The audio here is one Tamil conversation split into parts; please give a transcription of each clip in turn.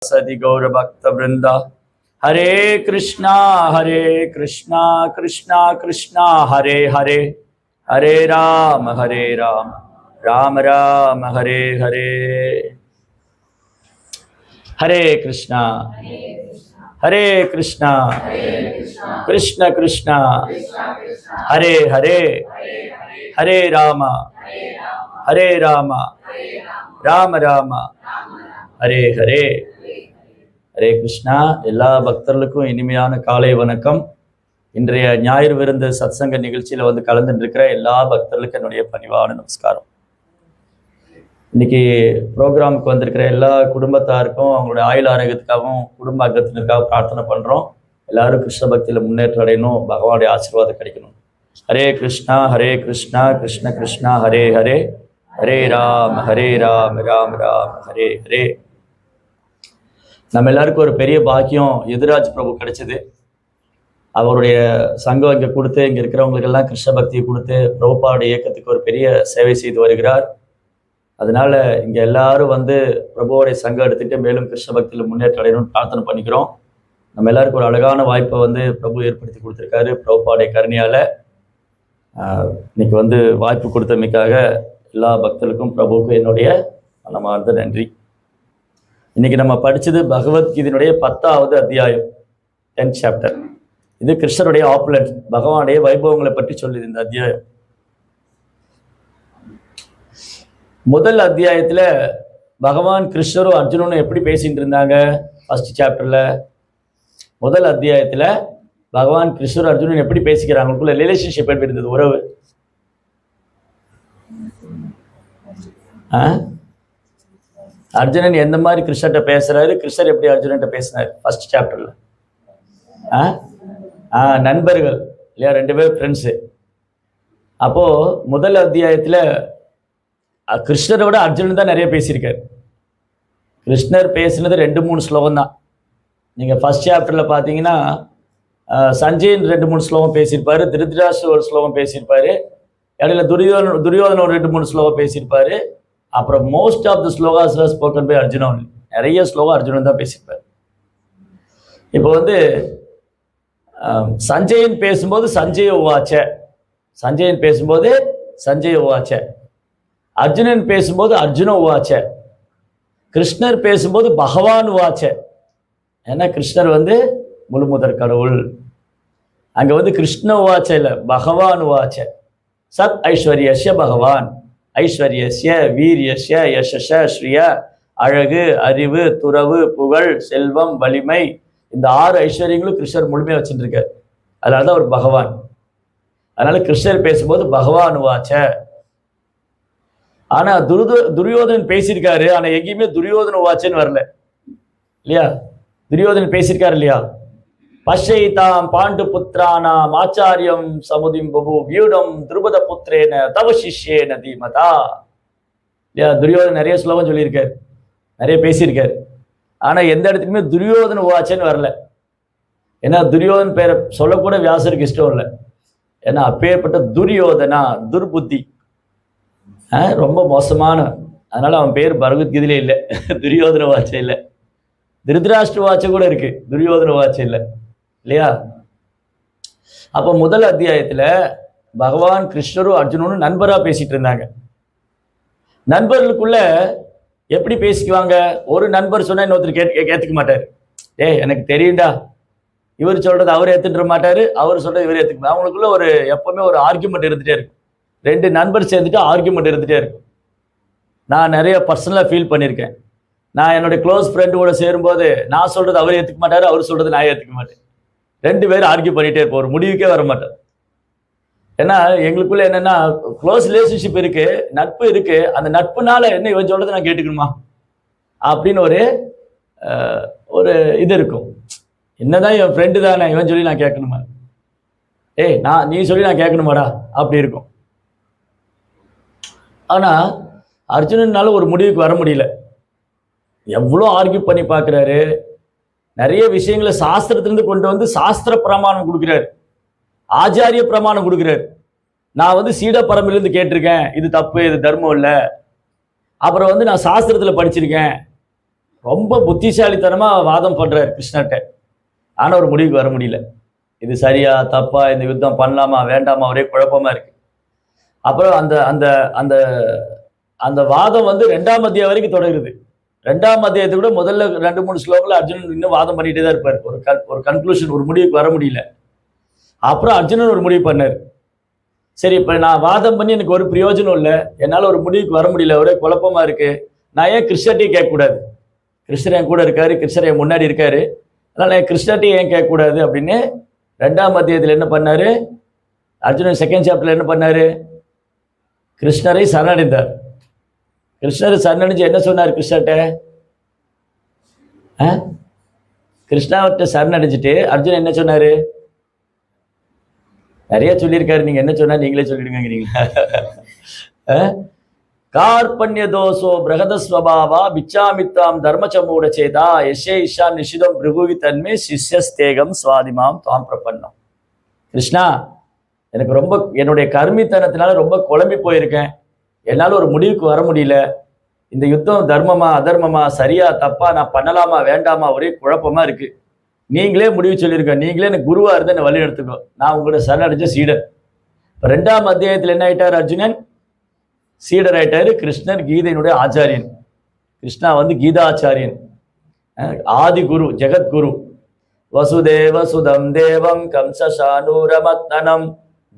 सदि गौर भक्त वृंदा हरे कृष्णा कृष्णा कृष्णा हरे हरे हरे राम राम राम हरे हरे हरे कृष्णा कृष्ण कृष्णा हरे हरे हरे राम राम राम हरे हरे हरे கிருஷ்ணா. எல்லா பக்தர்களுக்கும் இனிமையான காலை வணக்கம். இன்றைய ஞாயிறு விருந்து சத்சங்க நிகழ்ச்சியில் வந்து கலந்துட்டு இருக்கிற எல்லா பக்தர்களுக்கும் என்னுடைய பணிவான நமஸ்காரம். இன்னைக்கு ப்ரோக்ராமுக்கு வந்திருக்கிற எல்லா குடும்பத்தாருக்கும் அவங்களுடைய ஆயுள் ஆரோக்கியத்துக்காகவும் குடும்ப அங்கத்தினருக்காக பிரார்த்தனை பண்ணுறோம். எல்லாரும் கிருஷ்ண பக்தியில் முன்னேற்றம் அடையணும், பகவானுடைய ஆசீர்வாதம் கிடைக்கணும். ஹரே கிருஷ்ணா கிருஷ்ண கிருஷ்ணா ஹரே ஹரே ஹரே ராம் ராம் ராம் ஹரே ஹரே. நம்ம எல்லாருக்கும் ஒரு பெரிய பாக்கியம் எதிராஜ் பிரபு கிடைச்சது. அவருடைய சங்கம் இங்கே கொடுத்து இங்கே இருக்கிறவங்களுக்கெல்லாம் கிருஷ்ண பக்தியை கொடுத்து பிரபுபாவுடைய இயக்கத்துக்கு ஒரு பெரிய சேவை செய்து வருகிறார். அதனால இங்கே எல்லாரும் வந்து பிரபுவோடைய சங்கம் எடுத்துகிட்டு மேலும் கிருஷ்ண பக்தியில் முன்னேற்றம் அடையணும்னு பிரார்த்தனை பண்ணிக்கிறோம். நம்ம எல்லாருக்கும் ஒரு அழகான வாய்ப்பை வந்து பிரபு ஏற்படுத்தி கொடுத்துருக்காரு. பிரபுபாவுடைய கருணையால் இன்னைக்கு வந்து வாய்ப்பு கொடுத்தமைக்காக எல்லா பக்தர்களுக்கும் பிரபுவுக்கும் என்னுடைய மனமார்ந்த நன்றி. இன்னைக்கு நம்ம படிச்சது பகவத்கீதையினுடைய 10வது அத்தியாயம், 10th chapter. இது கிருஷ்ணருடைய ஆப்புலன்ஸ், பகவானுடைய வைபவங்களை பற்றி சொல்லுது இந்த அத்தியாயம். முதல் அத்தியாயத்துல பகவான் கிருஷ்ணரும் அர்ஜுனனும் எப்படி பேசிட்டு இருந்தாங்க? ஃபர்ஸ்ட் சாப்டர்ல முதல் அத்தியாயத்துல பகவான் கிருஷ்ணர் அர்ஜுனன் எப்படி பேசிக்கிறாங்க, அவங்களுக்குள்ள ரிலேஷன்ஷிப் எப்படி இருந்தது, உறவு. அர்ஜுனன் எந்த மாதிரி கிருஷ்ணர்கிட்ட பேசுறாரு, கிருஷ்ணர் எப்படி அர்ஜுனன்கிட்ட பேசினார் ஃபர்ஸ்ட் சாப்டர்ல? நண்பர்கள் இல்லையா, 2 பேர் ஃப்ரெண்ட்ஸு. அப்போ முதல் அத்தியாயத்துல கிருஷ்ணரை விட அர்ஜுனன் தான் நிறைய பேசியிருக்காரு. கிருஷ்ணர் பேசினது 2-3 ஸ்லோகம் தான். நீங்க ஃபர்ஸ்ட் சாப்டர்ல பாத்தீங்கன்னா சஞ்சயன் 2-3 ஸ்லோகம் பேசியிருப்பாரு, திருதராஷ்டிரர் ஒரு ஸ்லோகம் பேசியிருப்பாரு, இடையில துரியோதன ஒரு 2-3 ஸ்லோகம் பேசியிருப்பாரு. அப்புறம் most of the slokas spoken by Arjuna only. நிறைய ஸ்லோகம் அர்ஜுனன் தான் பேசியிருப்பார். இப்போ வந்து சஞ்சயன் பேசும்போது சஞ்சய உவாச்ச, அர்ஜுனன் பேசும்போது அர்ஜுன உவாச்ச, கிருஷ்ணர் பேசும்போது பகவான் உவாச்ச. ஏன்னா கிருஷ்ணர் வந்து முழுமுதற் கடவுள். அங்க வந்து கிருஷ்ண உவாச்ச இல்லை, பகவான் உவாச்ச. சத் ஐஸ்வர்யஸ்ய பகவான், ஐஸ்வர்யஸ்ய வீரியஸ்ய யசஸ ஸ்ரீய, அழகு, அறிவு, துறவு, புகழ், செல்வம், வலிமை, இந்த 6 ஐஸ்வர்யங்களும் கிருஷ்ணர் முழுமையாக வச்சுட்டு இருக்கார். அதனாலதான் அவர் பகவான். அதனால கிருஷ்ணர் பேசும்போது பகவான் வாச்ச. ஆனா துரியோதனன் பேசியிருக்காரு, ஆனா எங்கேயுமே துரியோதன வாச்சன்னு வரல இல்லையா? துரியோதனன் பேசியிருக்காரு இல்லையா? பஷ்யைதாம் பாண்டு புத்திரானாம் ஆச்சாரியம் சமுதிம் பபு வியூடம் துருபத புத்திரேன தவ சிஷ்யேன தீமதா. இல்லையா? துரியோதன் நிறைய ஸ்லோகம் சொல்லியிருக்காரு, நிறைய பேசியிருக்காரு. ஆனா எந்த இடத்துக்குமே துரியோதன வாச்சன்னு வரல. ஏன்னா துரியோதன் பேரை சொல்லக்கூட வியாசருக்கு இஷ்டம் இல்லை. ஏன்னா அப்பேற்பட்ட துரியோதனா, துர்புத்தி, ரொம்ப மோசமான. அதனால அவன் பேர் பகவத்கீதையிலே இல்லை, துரியோதன வாச்ச இல்லை. திருதராஷ்டிர வாச்ச கூட இருக்கு, துரியோதன வாச்ச இல்லை இல்லையா? அப்போ முதல் அத்தியாயத்துல பகவான் கிருஷ்ணரும் அர்ஜுனனும் நண்பரா பேசிட்டு இருந்தாங்க. நண்பர்களுக்குள்ள எப்படி பேசிக்குவாங்க? ஒரு நண்பர் சொன்னா இன்னொருத்தர் ஏத்துக்க மாட்டாரு. எனக்கு தெரியும்டா, இவர் சொல்றது அவர் ஏத்துட்டு மாட்டாரு, அவர் சொல்றது இவர் ஏத்துக்க. அவங்களுக்குள்ள ஒரு எப்பவுமே ஒரு ஆர்கியூமெண்ட் இருந்துட்டே இருக்கும். 2 நண்பர் சேர்ந்துட்டு ஆர்கியூமெண்ட் இருந்துட்டே இருக்கும். நான் நிறைய பர்சனலா ஃபீல் பண்ணியிருக்கேன். நான் என்னுடைய க்ளோஸ் ஃப்ரெண்டு கூட சேரும்போது நான் சொல்றது அவர் ஏத்துக்க மாட்டாரு, அவர் சொல்றது நான் ஏத்துக்க மாட்டேன். 2 பேரும் ஆர்கியூ பண்ணிட்டே இருப்போம், ஒரு முடிவுக்கே வர மாட்டோம். ஏன்னா எங்களுக்குள்ள என்னன்னா க்ளோஸ் ரிலேஷன்ஷிப் இருக்கு, நட்பு இருக்கு. அந்த நட்புனால என்ன இவன் சொல்றது நான் கேட்டுக்கணுமா அப்படின்னு ஒரு இது இருக்கும். என்னதான் இவன் ஃப்ரெண்டு தானே, இவன் சொல்லி நான் கேட்கணுமா, நீ சொல்லி நான் கேட்கணுமாடா அப்படி இருக்கும். ஆனா அர்ஜுனனால ஒரு முடிவுக்கு வர முடியல. எவ்வளோ ஆர்கியூ பண்ணி பார்க்குறாரு. நிறைய விஷயங்களை சாஸ்திரத்திலிருந்து கொண்டு வந்து சாஸ்திர பிரமாணம் கொடுக்குறாரு, ஆச்சாரிய பிரமாணம் கொடுக்குறாரு. நான் சீட பரம்பிலிருந்து கேட்டிருக்கேன், இது தப்பு, இது தர்மம் இல்லை. அப்புறம் நான் சாஸ்திரத்தில் படிச்சிருக்கேன். ரொம்ப புத்திசாலித்தனமா வாதம் பண்றாரு கிருஷ்ணர்கிட்ட. ஆனா ஒரு முடிவுக்கு வர முடியல. இது சரியா தப்பா, இந்த யுத்தம் பண்ணலாமா வேண்டாமா, ஒரே குழப்பமா இருக்கு. அப்புறம் அந்த அந்த அந்த அந்த வாதம் வந்து 2ஆம் அத்தியாயம் வரைக்கும் தொடருது. 2ஆம் அத்தியாயத்தை கூட முதல்ல 2-3 ஸ்லோகங்கள் அர்ஜுனன் இன்னும் வாதம் பண்ணிட்டே தான் இருப்பார். ஒரு கன்க்ளூஷன், ஒரு முடிவுக்கு வர முடியல. அப்புறம் அர்ஜுனன் ஒரு முடிவு பண்ணார். சரி, இப்ப நான் வாதம் பண்ணி எனக்கு ஒரு பிரயோஜனம் இல்லை, என்னால ஒரு முடிவுக்கு வர முடியல, ஒரே குழப்பமா இருக்கு, நான் ஏன் கிருஷ்ணர்ட்டையும் கேட்கக்கூடாது? கிருஷ்ணர் என் கூட இருக்காரு, கிருஷ்ணர் என் முன்னாடி இருக்காரு, அதனால என் கிருஷ்ணர்ட்டையும் ஏன் கேட்கக்கூடாது அப்படின்னு 2ஆம் அத்தியாயத்தில் என்ன பண்ணாரு? அர்ஜுனன் 2nd சாப்டர்ல என்ன பண்ணாரு? கிருஷ்ணரை சரணடைந்தார். கிருஷ்ணரை சரணடைஞ்சு என்ன சொன்னார் கிருஷ்ணர்கிட்ட? கிருஷ்ணாவிட்ட சரணடைஞ்சிட்டு அர்ஜுனன் என்ன சொன்னாரு? நிறைய சொல்லியிருக்காரு. நீங்க என்ன சொன்னா நீங்களே சொல்லிடுங்கிறீங்களா? கார்பண்ய தோசோ பிரகதஸ்வபாவா பிச்சாமித்தாம் தர்மச்சமூட சேதா யஷே இஷா நிஷிதம் பிருகுவி தன்மே சிஷ்யஸ்தேகம் சுவாதிமாம் தாம் பிரபன்னம். கிருஷ்ணா, எனக்கு ரொம்ப என்னுடைய கர்மித்தனத்தினால ரொம்ப குழம்பி போயிருக்கேன், என்னால் ஒரு முடிவுக்கு வர முடியல. இந்த யுத்தம் தர்மமா அதர்மமா, சரியா தப்பா, நான் பண்ணலாமா வேண்டாமா, ஒரே குழப்பமா இருக்கு. நீங்களே முடிவு சொல்லியிருக்க, நீங்களே எனக்கு குருவா இருந்து என்னை வழி எடுத்துக்கோ, நான் உங்களோட சரணடைஞ்ச சீடர். 2ஆம் அத்தியாயத்தில் என்ன ஆயிட்டார்? அர்ஜுனன் சீடர் ஆயிட்டாரு. கிருஷ்ணர் கீதையினுடைய ஆச்சாரியன். கிருஷ்ணா வந்து கீதாச்சாரியன், ஆதி குரு, ஜெகத்குரு. வசுதேவ சுதம் தேவம் கம்சசானூரமத்னனம்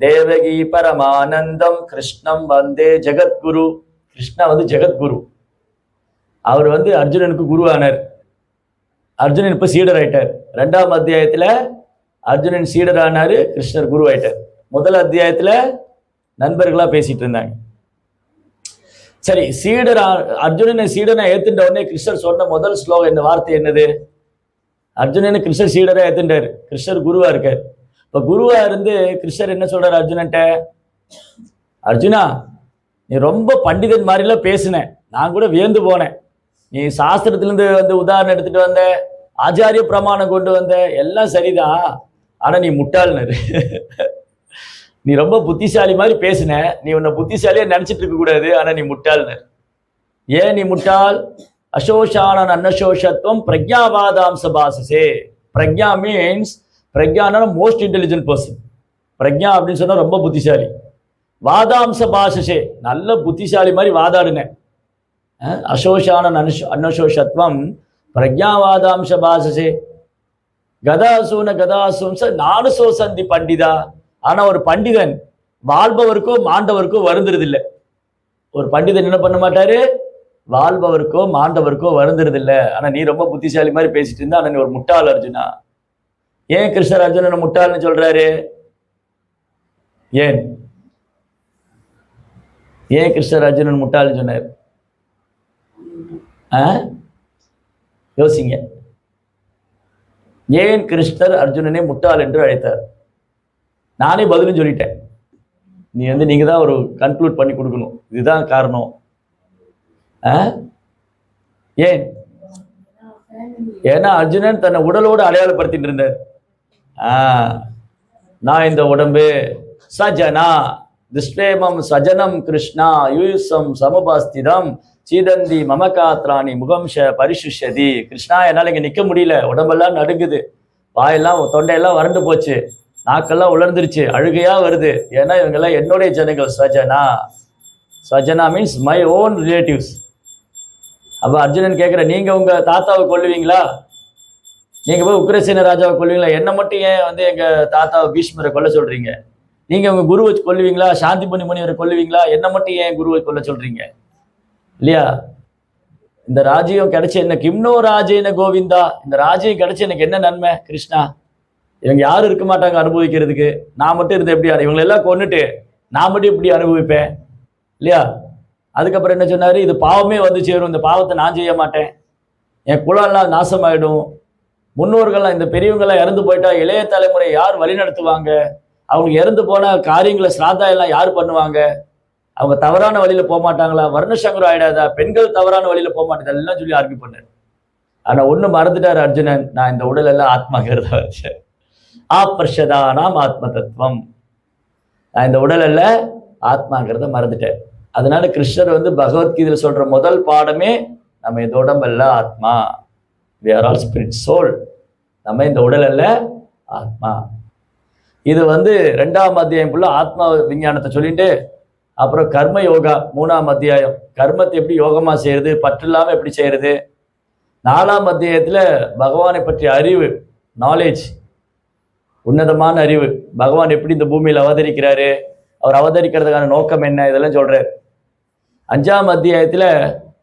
தேவகி பரமானந்தம் கிருஷ்ணம் வந்தே ஜெகத்குரு. கிருஷ்ணா வந்து ஜெகத்குரு. அவர் வந்து அர்ஜுனனுக்கு குரு ஆனார். அர்ஜுனன் இப்ப சீடர் ஆயிட்டார். 2ஆம் அத்தியாயத்துல அர்ஜுனன் சீடர் ஆனாரு, கிருஷ்ணர் குரு ஆயிட்டார். முதல் அத்தியாயத்துல நண்பர்களா பேசிட்டு இருந்தாங்க. சரி, அர்ஜுனனை சீடனை ஏத்துட்ட உடனே கிருஷ்ணர் சொன்ன முதல் ஸ்லோகம், இந்த வார்த்தை என்னது? அர்ஜுனனை கிருஷ்ணர் சீடரா ஏத்துட்டாரு, கிருஷ்ணர் குருவா இருக்கார். இப்ப குருவா இருந்து கிருஷ்ணர் என்ன சொல்றாரு அர்ஜுனன்ட்ட? அர்ஜுனா, நீ ரொம்ப பண்டிதன் மாதிரிலாம் பேசின, நான் கூட வியந்து போனேன். நீ சாஸ்திரத்திலிருந்து வந்து உதாரணம் எடுத்துட்டு வந்த, ஆச்சாரிய பிரமாணம் கொண்டு வந்த, எல்லாம் சரிதான், ஆனா நீ முட்டாள்னு. நீ ரொம்ப புத்திசாலி மாதிரி பேசின, நீ உன்னை புத்திசாலியா நினைச்சிட்டு இருக்க கூடாது, ஆனா நீ முட்டாள்னு. ஏன் நீ முட்டாள்? அசோஷான அன்னசோஷத்துவம் பிரக்ஞாவாதாம்ச பாசசே. பிரக்ஞா மீன்ஸ், பிரக்ஞானா மோஸ்ட் இன்டெலிஜென்ட் பர்சன். பிரக்ஞா அப்படின்னு சொன்னா ரொம்ப புத்திசாலி. வாதாம்ச பாசசே, நல்ல புத்திசாலி மாதிரி வாதாடுன. அசோஷான அன்னசோஷத்துவம் பிரக்ஞாவாதாம்ச பாசசே. கதாசூன கதாசூம்ச நானுசோ சந்தி பண்டிதா. ஆனா ஒரு பண்டிதன் வாழ்பவருக்கோ மாண்டவருக்கோ வருந்துறது இல்லை. ஒரு பண்டிதன் என்ன பண்ண மாட்டாரு? வாழ்பவருக்கோ மாண்டவருக்கோ வருந்துறது இல்லை. ஆனா நீ ரொம்ப புத்திசாலி மாதிரி பேசிட்டு இருந்தா, ஆனா நீ ஒரு முட்டாள் அர்ஜுனா. ஏன் கிருஷ்ணர் அர்ஜுனனை முட்டாள்னு சொல்றாரு? ஏன் கிருஷ்ணர் அர்ஜுனன் முட்டாள்னு சொன்னார்? யோசிங்க. ஏன் கிருஷ்ணர் அர்ஜுனனை முட்டாள் என்று அழைத்தார்? நானே பதிலும் சொல்லிட்டேன். நீங்க தான் ஒரு கன்க்ளூட் பண்ணி கொடுக்கணும். இதுதான் காரணம். ஏன்? ஏன்னா அர்ஜுனன் தன்னை உடலோடு அடையாளப்படுத்திட்டு இருந்தார். நான் இந்த உடம்பு சஜனா துஷ்டேமம் சஜனம் கிருஷ்ணா யூசம் சமுபாஸ்திதம் சீதந்தி மமகாத்ராணி முகம்ஷ பரிசுஷதி. கிருஷ்ணா, என்னால் இங்கே நிற்க முடியல, உடம்பெல்லாம் நடுங்குது, வாயெல்லாம் தொண்டையெல்லாம் வறண்டு போச்சு, நாக்கெல்லாம் உலர்ந்துருச்சு, அழுகையா வருது. ஏன்னா இவங்கெல்லாம் என்னுடைய ஜனங்கள். ஸ்வஜனா, ஸ்வஜனா மீன்ஸ் மை ஓன் ரிலேட்டிவ்ஸ். அப்போ அர்ஜுனன் கேட்குற, நீங்க உங்க தாத்தாவை கொல்லுவீங்களா? நீங்க போய் உக்ரசேன ராஜாவை கொல்லுவீங்களா? என்னை மட்டும் ஏன் வந்து எங்க தாத்தாவை பீஷ்மரை கொல்ல சொல்றீங்க? நீங்க உங்க குருவை கொல்லுவீங்களா? சாந்திபனி முனிவரை கொல்லுவீங்களா? என்னை மட்டும் ஏன் குருவை கொல்ல சொல்றீங்க? இல்லையா? இந்த ராஜ்யம் கிடைச்ச என்ன கிம்னோ ராஜேன கோவிந்தா, இந்த ராஜ்யம் கிடைச்ச எனக்கு என்ன நன்மை கிருஷ்ணா? இவங்க யாரும் இருக்க மாட்டாங்க அனுபவிக்கிறதுக்கு, நான் மட்டும் இருந்து எப்படி, இவங்களை எல்லாம் கொன்னுட்டு நான் மட்டும் இப்படி அனுபவிப்பேன் இல்லையா? அதுக்கப்புறம் என்ன சொன்னாரு? இது பாவமே வந்து சேரும், இந்த பாவத்தை நான் செய்ய மாட்டேன், என் குலம்லாம் நாசமாயிடும், முன்னோர்கள்லாம் இந்த பெரியவங்கெல்லாம் இறந்து போயிட்டா இளைய தலைமுறை யார் வழி நடத்துவாங்க, அவங்க இறந்து போன காரியங்களை சிராதா எல்லாம் யார் பண்ணுவாங்க, அவங்க தவறான வழியில போக மாட்டாங்களா, வர்ணசங்கரம் ஆயிடாதா, பெண்கள் தவறான வழியில போக மாட்டேன் எல்லாம் சொல்லி ஆர்கியூ பண்ணாரு. ஆனா ஒண்ணு மறந்துட்டாரு அர்ஜுனன், நான் இந்த உடல் எல்லாம் ஆத்மாங்கிறத வச்சேன். ஆப்ரஷதானாம் ஆத்ம தத்துவம், நான் இந்த உடல் அல்ல ஆத்மாங்கிறத மறந்துட்டேன். அதனால கிருஷ்ணர் வந்து பகவத்கீதையில சொல்ற முதல் பாடமே, நம்ம இந்த உடம்பல்ல ஆத்மா, we are all spirit soul. நம்ம இந்த உடல் அல்ல, ஆத்மா. இது 2ஆம் அத்தியாயம் ஃபுல்லா ஆத்மா விஞ்ஞானத்தை சொல்லிட்டு, அப்புறம் கர்ம யோகா 3ஆம் அத்தியாயம் கர்மத்தை எப்படி யோகமா செய்யறது, பற்று இல்லாம எப்படி செய்யறது. 4ஆம் அத்தியாயத்துல பகவானை பற்றிய அறிவு, நாலேஜ், உன்னதமான அறிவு, பகவான் எப்படி இந்த பூமியில் அவதரிக்கிறாரு, அவர் அவதரிக்கிறதுக்கான நோக்கம் என்ன, இதெல்லாம் சொல்றாரு. 5ஆம் அத்தியாயத்துல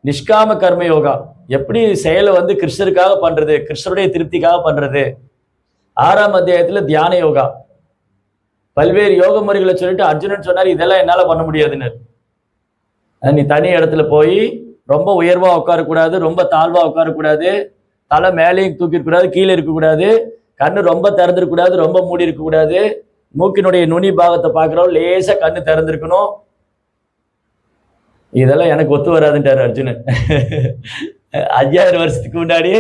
நிஷ்காம கர்ம யோகா, எப்படி செயலை கிருஷ்ணருக்காக பண்றது, கிருஷ்ணருடைய திருப்திக்காக பண்றது. 6ஆம் அத்தியாயத்துல தியான யோகா, பல்வேறு யோக முறைகளை சொல்லிட்டு அர்ஜுனன் சொன்னார், இதெல்லாம் என்னால பண்ண முடியாதுன்னு. நீ தனி இடத்துல போய் ரொம்ப உயர்வா உட்காரக்கூடாது, ரொம்ப தாழ்வா உட்காரக்கூடாது, தலை மேலேயும் தூக்கிடக்கூடாது, கீழே இருக்கக்கூடாது, கண்ணு ரொம்ப திறந்துருக்கூடாது, ரொம்ப மூடி இருக்கக்கூடாது, மூக்கினுடைய நுனி பாகத்தை பார்க்குறோம், லேசா கண்ணு திறந்திருக்கணும். இதெல்லாம் எனக்கு ஒத்து வராதுன்றாரு அர்ஜுனன். 5000 வருஷத்துக்கு முன்னாடி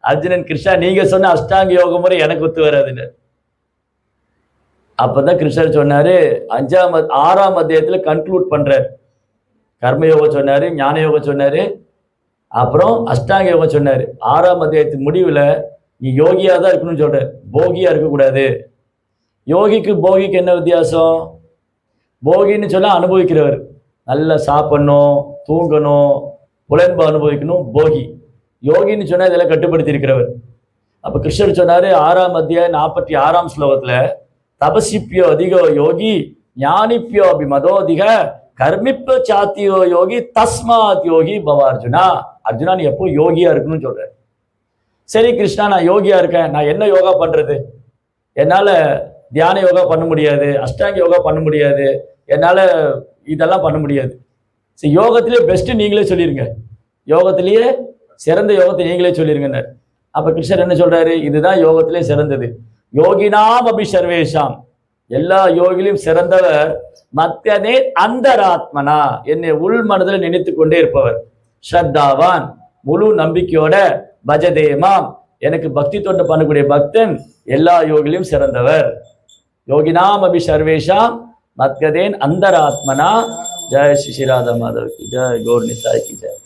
அர்ஜுனன், கிருஷ்ணா நீங்க சொன்ன அஷ்டாங்க யோக முறை எனக்கு ஒத்து வராதுன்னு. அப்பதான் கிருஷ்ணர் சொன்னாரு, 6ஆம் அத்தியாயத்துல கன்க்ளூட் பண்றாரு. கர்மயோகம் சொன்னாரு, ஞான யோகம் சொன்னாரு, அப்புறம் அஷ்டாங்க யோகம் சொன்னாரு. 6ஆம் அத்தியாயத்து முடிவுல நீ யோகியா தான் இருக்கணும்னு சொல்ற, போகியா இருக்கக்கூடாது. யோகிக்கு போகிக்கு என்ன வித்தியாசம்? போகின்னு சொன்னா அனுபவிக்கிறவர், நல்லா சாப்பிடணும், தூங்கணும், புலன்பு அனுபவிக்கணும், போகி. யோகின்னு சொன்னா இதெல்லாம் கட்டுப்படுத்தி இருக்கிறவர். அப்ப கிருஷ்ணர் சொன்னாரு 6ஆம் அத்தியாயம் 46ஆம் ஸ்லோகத்துல, தபசிப்பியோ அதிகோ யோகி ஞானிப்பியோ அபிமதோதிக கர்மிப்ப சாத்தியோ யோகி தஸ்மாத் யோகி பவார்ஜுனா. அர்ஜுனா நீ எப்போ யோகியா இருக்கணும்னு சொல்ற. சரி கிருஷ்ணா, நான் யோகியா இருக்கேன், நான் என்ன யோகா பண்றது? என்னால தியான யோகா பண்ண முடியாது, அஷ்டாங்க யோகா பண்ண முடியாது, என்னால இதெல்லாம் பண்ண முடியாது. சரி, யோகத்திலேயே பெஸ்ட் நீங்களே சொல்லிருங்க, யோகத்திலேயே சிறந்த யோகத்தை நீங்களே சொல்லிருங்க. அப்ப கிருஷ்ணர் என்ன சொல்றாரு? இதுதான் யோகத்திலே சிறந்தது. யோகினாம் அபி சர்வேஷாம், எல்லா யோகிலையும் சிறந்தவர் மத்தியனே அந்தராத்மனா, என்னை உள் மனதில் நினைத்து கொண்டே இருப்பவர். ஸ்ரத்தாவான், முழு நம்பிக்கையோட, பஜதேமாம், எனக்கு பக்தி தொண்டு பண்ணக்கூடிய பக்தன் எல்லா யோகிலையும் சிறந்தவர். யோகினாம் அபி சர்வேஷாம் மத்கதேன் அந்தராத்மனா. ஜெய் ஸ்ரீ ராதா மாதவ் கி ஜெய், கௌர் நிதாய் கி ஜெய்.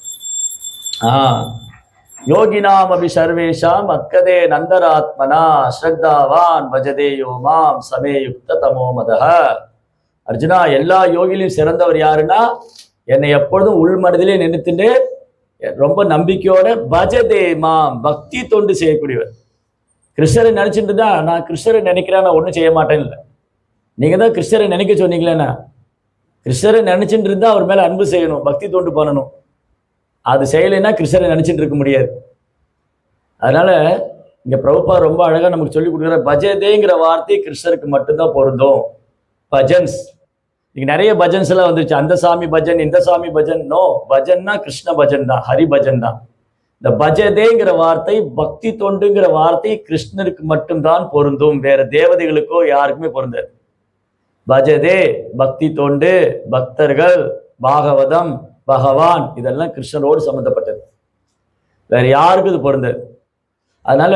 யோகினாம் அபி சர்வேஷாம் மத்கதே நந்தராத்மனா ஸ்ரத்தாவான் பஜதேயோ மாம் சமே யுக்த தமோமதஹ. அர்ஜுனா, எல்லா யோகிலையும் சிறந்தவர் யாருன்னா, என்னை எப்பொழுதும் உள் மனதிலே நினைத்துட்டு ரொம்ப நம்பிக்கையோட பஜதே மாம், பக்தி தொண்டு செய்யக்கூடியவர். கிருஷ்ணரை நினைச்சிட்டு தான், நான் கிருஷ்ணரை நினைக்கிறேன், நான் ஒன்றும் செய்ய மாட்டேன் இல்லை. நீங்க தான் கிருஷ்ணரை நினைக்க சொன்னீங்களேண்ணா. கிருஷ்ணரை நினைச்சிட்டு இருந்தா அவர் மேல அன்பு செய்யணும், பக்தி தொண்டு பண்ணணும். அது செய்யலைன்னா கிருஷ்ணரை நினைச்சிட்டு இருக்க முடியாது. அதனால இங்க பிரபுபா ரொம்ப அழகா நமக்கு சொல்லி கொடுக்குற, பஜதேங்கிற வார்த்தை கிருஷ்ணருக்கு மட்டும்தான் பொருந்தும். பஜன்ஸ், இங்க நிறைய பஜன்ஸ் எல்லாம் வந்துருச்சு, அந்த சாமி பஜன், இந்த சாமி பஜன். நோ, பஜன்னா கிருஷ்ண பஜன் தான், ஹரி பஜன் தான். இந்த பஜதேங்கிற வார்த்தை, பக்தி தொண்டுங்கிற வார்த்தை கிருஷ்ணருக்கு மட்டும்தான் பொருந்தும், வேற தேவதைகளுக்கோ யாருக்குமே பொருந்தாது. பஜதே, பக்தி தொண்டு, பக்தர்கள், பாகவதம், பகவான், இதெல்லாம் கிருஷ்ணரோடு சம்பந்தப்பட்டது, வேற யாருக்கும் இது பொருந்தது. அதனால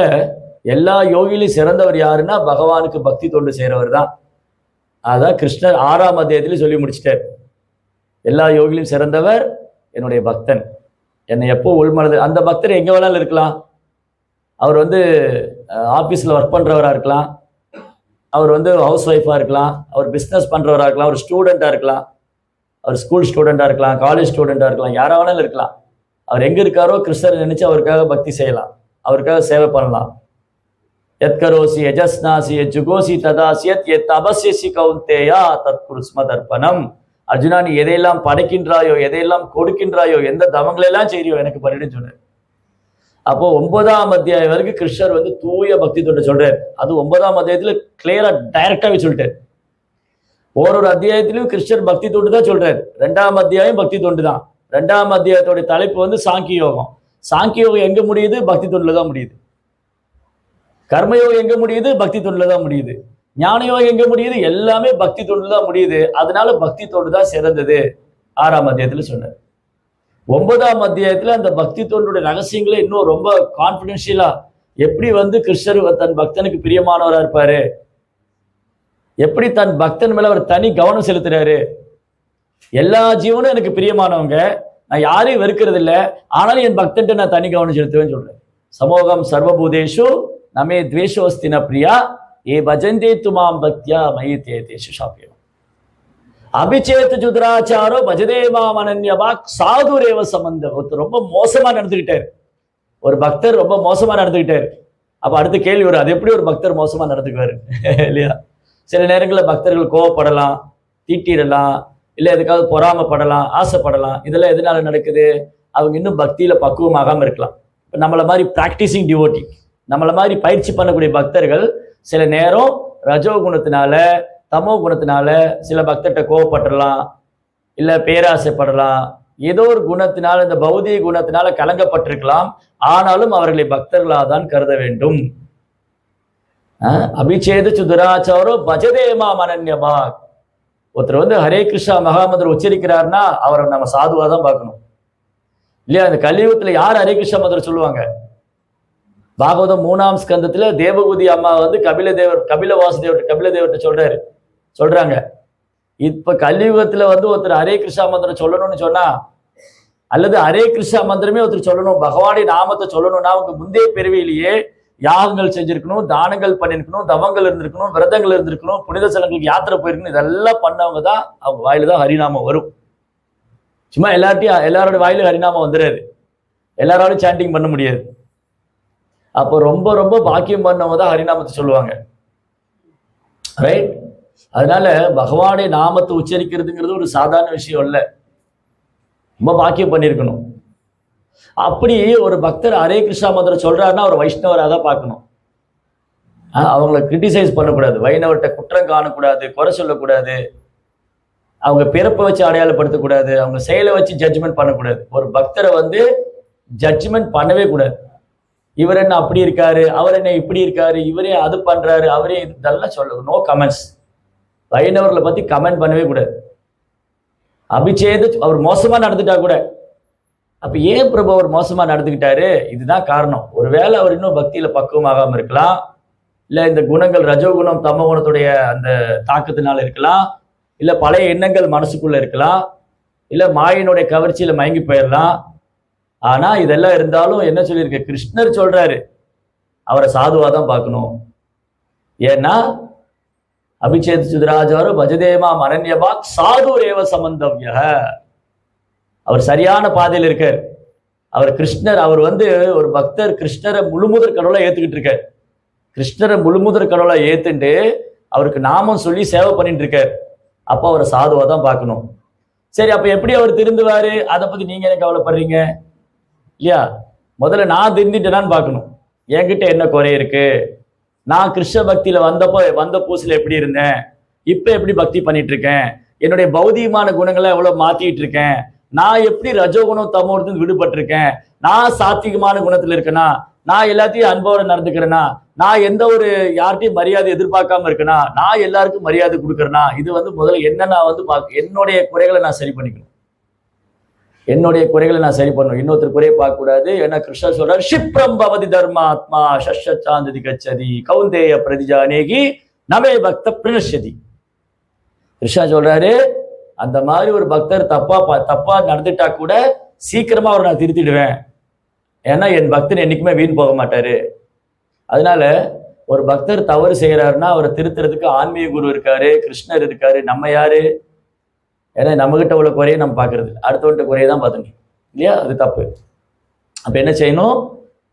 எல்லா யோகிலையும் சிறந்தவர் யாருன்னா பகவானுக்கு பக்தி தொண்டு செய்யறவர் தான். அதான் கிருஷ்ணர் 6ஆம் அத்தியாயத்திலே சொல்லி முடிச்சிட்டார். எல்லா யோகிலையும் சிறந்தவர் என்னுடைய பக்தன், என்னை எப்போ உள்மனது. அந்த பக்தர் எங்க வேணாலும் இருக்கலாம். அவர் ஆபீஸ்ல ஒர்க் பண்றவரா இருக்கலாம், அவர் ஹவுஸ் ஒய்ஃபா இருக்கலாம், அவர் பிஸ்னஸ் பண்றவரா இருக்கலாம், ஒரு ஸ்டூடெண்டா இருக்கலாம், அவர் ஸ்கூல் ஸ்டூடெண்டா இருக்கலாம், காலேஜ் ஸ்டூடெண்டா இருக்கலாம், யாரா வேணாலும் இருக்கலாம். அவர் எங்க இருக்காரோ கிருஷ்ணரை நினைச்சு அவருக்காக பக்தி செய்யலாம், அவருக்காக சேவை பண்ணலாம். எத்கரோசி யஜஸ்நாசி யஜுகோசி ததாசியத் எத் அபஸ்யசி கௌந்தேயா தத்குரு ஸ்மதர்ப்பணம். அர்ஜுனா, நீ எதையெல்லாம் படைக்கின்றாயோ, எதையெல்லாம் கொடுக்கின்றாயோ, எந்த தவங்களெல்லாம் செய்றியோ எனக்கு பண்ணிடுன்னு சொன்னார். அப்போ 9ஆம் அத்தியாயம் வரைக்கும் கிருஷ்ணர் தூய பக்தி தொண்டு சொல்றாரு. அது 9ஆம் அத்தியாயத்துல கிளியரா டைரக்டாவே சொல்லிட்டாரு. ஒரு அத்தியாயத்திலும் கிருஷ்ணர் பக்தி தொண்டு தான் சொல்றாரு. 2ஆம் அத்தியாயம் பக்தி தொண்டு தான். 2ஆம் அத்தியாயத்தோட தலைப்பு சாங்கிய யோகம். சாங்கிய யோகம் எங்க முடியுது? பக்தி தொண்டுல தான் முடியுது. கர்மயோகம் எங்க முடியுது? பக்தி தொண்டுல தான் முடியுது. ஞான யோகம் எங்க முடியுது? எல்லாமே பக்தி தொண்டுல தான் முடியுது. அதனால பக்தி தொண்டு தான் சிறந்தது 6ஆம் அத்தியாயத்துல சொன்னார். 9ஆம் அத்தியாயத்துல அந்த பக்தி தொண்டுடைய ரகசியங்களை இன்னும் ரொம்ப கான்பிடென்ஷியலா, எப்படி கிருஷ்ணர் தன் பக்தனுக்கு பிரியமானவரா இருப்பாரு, எப்படி தன் பக்தன் மேல அவர் தனி கவனம் செலுத்துறாரு. எல்லா ஜீவனும் எனக்கு பிரியமானவங்க, நான் யாரையும் வெறுக்கிறது இல்லை, ஆனாலும் என் பக்தன்ட்ட நான் தனி கவனம் செலுத்துவேன்னு சொல்றேன். சமோகம் சர்வபூதேஷு நமே துவேஷோஸ்தின பிரியா ஏ பஜந்தே துமாம் பக்தியா மயி தேதேஷு சாப்பியம் அபிச்சேத் ஜுத்ராச்சாரோ பஜதேமா மனன்யபாக் சாதுரேவ சம்பந்தம். ஒருத்தர் ரொம்ப மோசமா நடந்துக்கிட்டாரு, ஒரு பக்தர் ரொம்ப மோசமா நடந்துக்கிட்டாரு. அப்ப அடுத்த கேள்வி வரும், அது எப்படி ஒரு பக்தர் மோசமா நடந்துக்குவாரு இல்லையா? சில நேரங்களில் பக்தர்கள் கோவப்படலாம், தீட்டிடலாம், இல்லை எதுக்காவது பொறாமப்படலாம், ஆசைப்படலாம். இதெல்லாம் எதனால நடக்குது? அவங்க இன்னும் பக்தியில பக்குவமாகாம இருக்கலாம். இப்போ நம்மளை மாதிரி பிராக்டிசிங் டிவோட்டி, நம்மளை மாதிரி பயிற்சி பண்ணக்கூடிய பக்தர்கள் சில நேரம் ரஜோ குணத்தினால தமோ குணத்தினால சில பக்தர்கிட்ட கோவப்பட்டுடலாம், இல்லை பேராசைப்படலாம், ஏதோ ஒரு குணத்தினால இந்த பௌதிக குணத்தினால கலங்கப்பட்டிருக்கலாம். ஆனாலும் அவர்களை பக்தர்களாக தான் கருத வேண்டும். அபிச்சேது சுதுராச்சாரோ பஜதேமா மனன்யபாக். ஒருத்தர் வந்து ஹரே கிருஷ்ணா மகாமந்திரம் உச்சரிக்கிறாருன்னா அவரை நம்ம சாதுவா தான் பார்க்கணும் இல்லையா? அந்த கலியுகத்துல யார் ஹரே கிருஷ்ணா மந்திரம் சொல்லுவாங்க? பாகவதம் 3ஆம் ஸ்கந்தத்துல தேவகூதி அம்மா வந்து கபில வாசுதேவர் சொல்றாங்க, இப்ப கலியுகத்துல வந்து ஒருத்தர் ஹரே கிருஷ்ணா மந்திரம் சொல்லணும்னு சொன்னா, அல்லது ஹரே கிருஷ்ணா மந்திரமே ஒருத்தர் சொல்லணும், பகவானுடைய நாமத்தை சொல்லணும்னா அவங்க முந்தைய பிறவியிலேயே யாகங்கள் செஞ்சிருக்கணும், தானங்கள் பண்ணிருக்கணும், தவங்கள் இருந்திருக்கணும், விரதங்கள் இருந்திருக்கணும், புனித ஸ்தலங்களுக்கு யாத்திரை போயிருக்கணும். இதெல்லாம் பண்ணவங்க தான் அவங்க வாயில தான் ஹரிநாமம் வரும். சும்மா எல்லாரோட வாயிலும் ஹரிநாமம் வந்துடாது, எல்லாராலும் சாண்டிங் பண்ண முடியாது. அப்போ ரொம்ப ரொம்ப பாக்கியம் பண்ணவங்க தான் ஹரிநாமத்தை சொல்லுவாங்க, ரைட்? அதனால பகவானுடைய நாமத்தை உச்சரிக்கிறதுங்கிறது ஒரு சாதாரண விஷயம் இல்லை, ரொம்ப பாக்கியம் பண்ணியிருக்கணும். அப்படி ஒரு பக்தர் ஹரே கிருஷ்ணா மந்திரம் சொல்றாருன்னா அவர் வைஷ்ணவராக தான் பார்க்கணும். அவங்கள கிரிட்டிசைஸ் பண்ணக்கூடாது, வைணவர்கிட்ட குற்றம் காணக்கூடாது, குறை சொல்லக்கூடாது, அவங்க பிறப்பை வச்சு அடையாளப்படுத்தக்கூடாது, அவங்க செயலை வச்சு ஜட்ஜ்மெண்ட் பண்ணக்கூடாது. ஒரு பக்தரை வந்து ஜட்ஜ்மெண்ட் பண்ணவே கூடாது. இவர் என்ன அப்படி இருக்காரு, அவர் என்ன இப்படி இருக்காரு, இவரே அது பண்றாரு, அவரே இதெல்லாம் சொல்ல நோ கமெண்ட்ஸ். வைணவர்களை பத்தி கமெண்ட் பண்ணவே கூடாது. அபிச்சேது அவர் மோசமா நடந்துட்டா கூட, அப்ப ஏன் பிரபு அவர் மோசமா நடந்துக்கிட்டாரு? இதுதான் காரணம். ஒருவேளை அவர் இன்னும் பக்தியில பக்குவமாகாம இருக்கலாம், இல்ல இந்த குணங்கள் ரஜோகுணம் தமோ குணத்துடைய அந்த தாக்கத்தினால இருக்கலாம், இல்ல பழைய எண்ணங்கள் மனசுக்குள்ள இருக்கலாம், இல்ல மாயினுடைய கவர்ச்சியில மயங்கி போயிடலாம். ஆனா இதெல்லாம் இருந்தாலும் என்ன சொல்லியிருக்கு? கிருஷ்ணர் சொல்றாரு அவரை சாதுவா தான் பார்க்கணும். ஏன்னா அபிச்சேத் சுதராஜாரோ பஜதேமா மரண்யபாக் சாது ரேவ சம்பந்தவ்ய. அவர் சரியான பாதையில் இருக்கார். அவர் கிருஷ்ணர், அவர் வந்து ஒரு பக்தர் கிருஷ்ணரை முழுமுதற் கடவுளா ஏத்துக்கிட்டு இருக்கார். கிருஷ்ணரை முழுமுதற் கடவுளா ஏத்துட்டு அவருக்கு நாமம் சொல்லி சேவை பண்ணிட்டு இருக்கார். அப்போ அவரை சாதுவா தான் பார்க்கணும். சரி, அப்ப எப்படி அவர் திருந்துவாரு? அதை பத்தி நீங்க என்ன கவலைப்படுறீங்க இல்லையா? முதல்ல நான் திருந்திட்டேனான்னு பார்க்கணும். என்கிட்ட என்ன குறை இருக்கு? நான் கிருஷ்ண பக்தியில வந்த பூசில எப்படி இருந்தேன், இப்ப எப்படி பக்தி பண்ணிட்டு இருக்கேன், என்னுடைய பௌதிகமான குணங்களை எவ்வளவு மாத்திட்டு இருக்கேன், நான் எப்படி ரஜோகுணம் தமோகுணத்துல விடுபட்டிருக்கேன், நான் சாத்விகமான குணத்துல இருக்கேனா, நான் எல்லாத்தையும் அன்போட நடந்துக்கிறேனா, நான் எந்த ஒரு யார்கிட்டையும் மரியாதை எதிர்பார்க்காம இருக்கேனா, நான் எல்லாருக்கும் மரியாதை கொடுக்குறேனா, இது வந்து முதல்ல என்ன நான் வந்து என்னுடைய குறைகளை நான் சரி பண்ணிக்கணும். என்னுடைய குறைகளை நான் சரி பண்ணணும், இன்னொருத்தர் குறையை பார்க்க கூடாது. ஏன்னா கிருஷ்ணர் சொல்றாரு, ஷிப்ரம் பவதி தர்மாத்மா ஷஷ்சாந்தி கச்சதி கௌந்தேய பிரதிஜானேகி நமே பக்த பிரணஷ்யதி. கிருஷ்ணா சொல்றாரு, அந்த மாதிரி ஒரு பக்தர் தப்பா நடந்துட்டா கூட சீக்கிரமா அவரை நான் திருத்திடுவேன். ஏன்னா என் பக்தன் என்னைக்குமே வீண் போக மாட்டாரு. அதனால ஒரு பக்தர் தவறு செய்யறாருன்னா அவரை திருத்துறதுக்கு ஆன்மீக குரு இருக்காரு, கிருஷ்ணர் இருக்காரு. நம்ம யாரு? ஏன்னா நம்மகிட்ட உள்ள குறையை நம்ம பார்க்கறது, அடுத்தவன்கிட்ட குறையை தான் பார்த்துக்கணும் இல்லையா? அது தப்பு. அப்ப என்ன செய்யணும்?